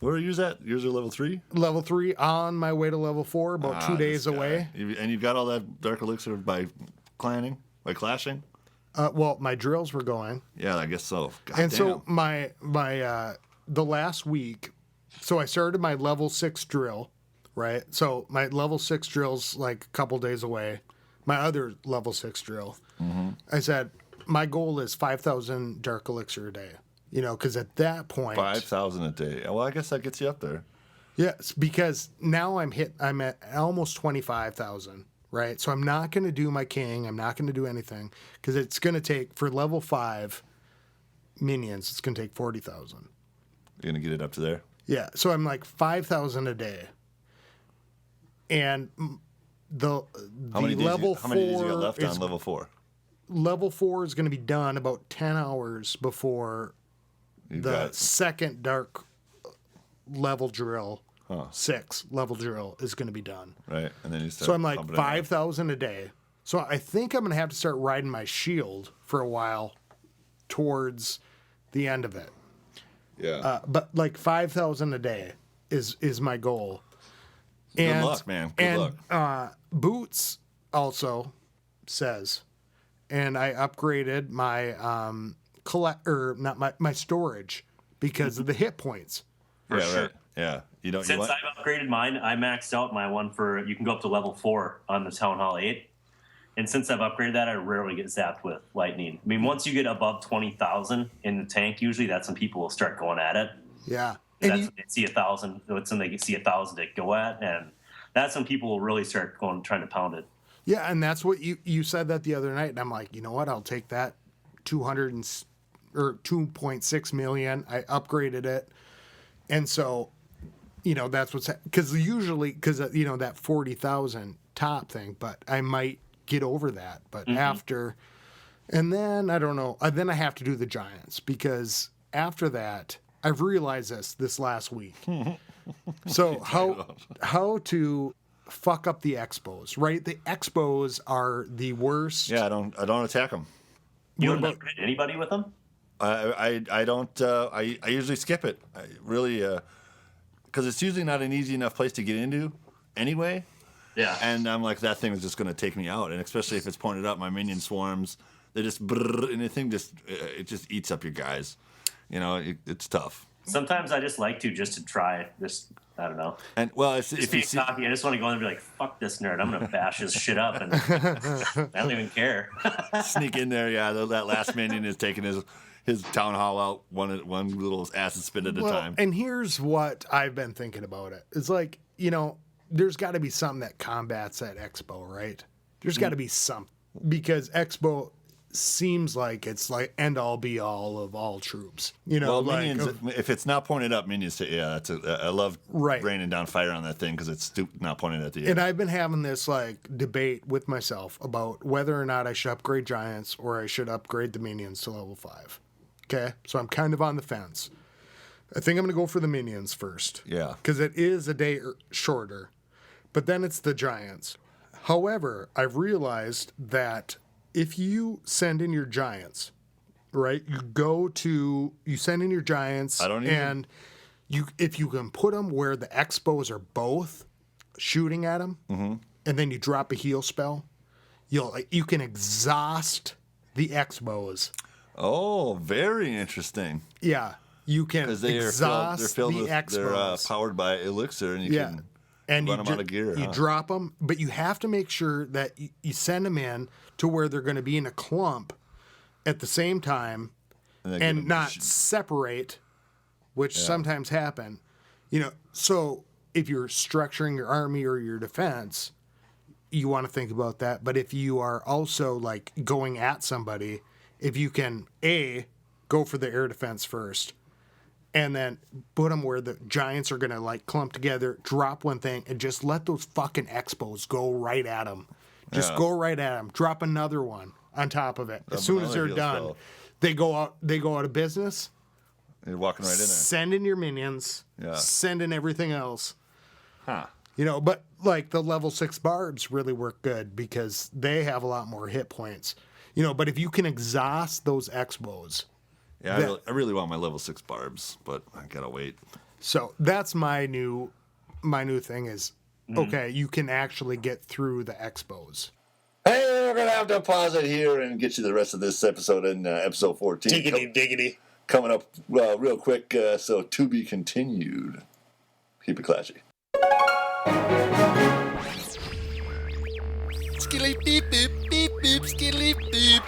Where are you at? Yours are level 3? Level 3, on my way to level 4, about 2 days away. And you've got all that dark elixir by clashing? Well, my drills were going. Yeah, I guess so. So my the last week, so I started my level 6 drill, right? So my level 6 drill's like a couple days away. My other level 6 drill. Mm-hmm. I said, my goal is 5,000 dark elixir a day. Because at that point... 5,000 a day. Well, I guess that gets you up there. Yes, because now I'm at almost 25,000, right? So I'm not going to do my king. I'm not going to do anything. Because it's going to take, for level 5 minions, it's going to take 40,000. You're going to get it up to there? Yeah, so I'm like 5,000 a day. And the level 4... How many days you got left on level 4? Level 4 is going to be done about 10 hours before... second dark level drill, 6 level drill is going to be done. Right, and then you start. So I'm like 5,000 a day. So I think I'm going to have to start riding my shield for a while towards the end of it. Yeah. But like 5,000 a day is my goal. Good luck, man. Good luck. Boots also says, and I upgraded my my storage because of the hit points. For sure. Right. Yeah. Since I've upgraded mine, I maxed out my one for you can go up to level 4 on the Town Hall 8. And since I've upgraded that, I rarely get zapped with lightning. I mean, once you get above 20,000 in the tank, usually that's when people will start going at it. Yeah. That's when they see 1,000. That's when they see 1,000 to go at, and that's when people will really start trying to pound it. Yeah, and that's what you said that the other night, and I'm like, you know what? I'll take that 2.6 million. I upgraded it, and so, that's what's because that 40,000 top thing, but I might get over that, but after, and then I don't know. Then I have to do the Giants because after that, I've realized this last week. So how to fuck up the expos, right? The expos are the worst. Yeah, I don't attack them. You don't never hit anybody with them? I don't. I usually skip it. I really, because it's usually not an easy enough place to get into, anyway. Yeah. And I'm like, that thing is just going to take me out, and especially if it's pointed out, my minion swarms. They just brrr, and the thing it just eats up your guys. You know, it's tough. Sometimes I just like to try this. I don't know. And well, if you see, cocky, I just want to go in and be like, "Fuck this nerd! I'm gonna bash his shit up," and I don't even care. sneak in there, that last minion is taking his town hall out one little acid spin at a time. And here's what I've been thinking about it. It's like, you know, there's got to be something that combats that Expo, right? There's got to be something, because Expo seems like it's like end all be all of all troops. You know, well, minions. If it's not pointed up, minions. Yeah, I love raining down fire on that thing because it's not pointed at the end. And I've been having this like debate with myself about whether or not I should upgrade giants or I should upgrade the minions to level 5. Okay, so I'm kind of on the fence. I think I'm going to go for the minions first. Yeah, because it is a day shorter, but then it's the giants. However, I've realized that if you send in your giants, right, you send in your giants, if you can put them where the Expos are both shooting at them, and then you drop a heal spell, you can exhaust the Expos. Oh, very interesting. Yeah, you can exhaust they're filled the with, Expos. They're powered by elixir, and you can and run them out of gear. You drop them, but you have to make sure that you send them in to where they're going to be in a clump at the same time and not separate, which sometimes happen. You know, so if you're structuring your army or your defense, you want to think about that. But if you are also like going at somebody, if you can go for the air defense first, and then put them where the giants are going to like clump together, drop one thing, and just let those fucking Expos go right at them. Just go right at them. Drop another one on top of it. As soon as they're done, they go out of business. You're walking right in there. Send in your minions. Yeah. Send in everything else. Huh. You know, but like the level 6 barbs really work good because they have a lot more hit points. You know, but if you can exhaust those Expos. Yeah, I really want my level 6 barbs, but I gotta wait. So that's my new thing is, okay, you can actually get through the Expos. Hey, we're gonna have to pause it here and get you the rest of this episode in episode 14. Diggity. Coming up real quick, so to be continued. Keep it classy. Skilly beep beep beep beep skilly beep.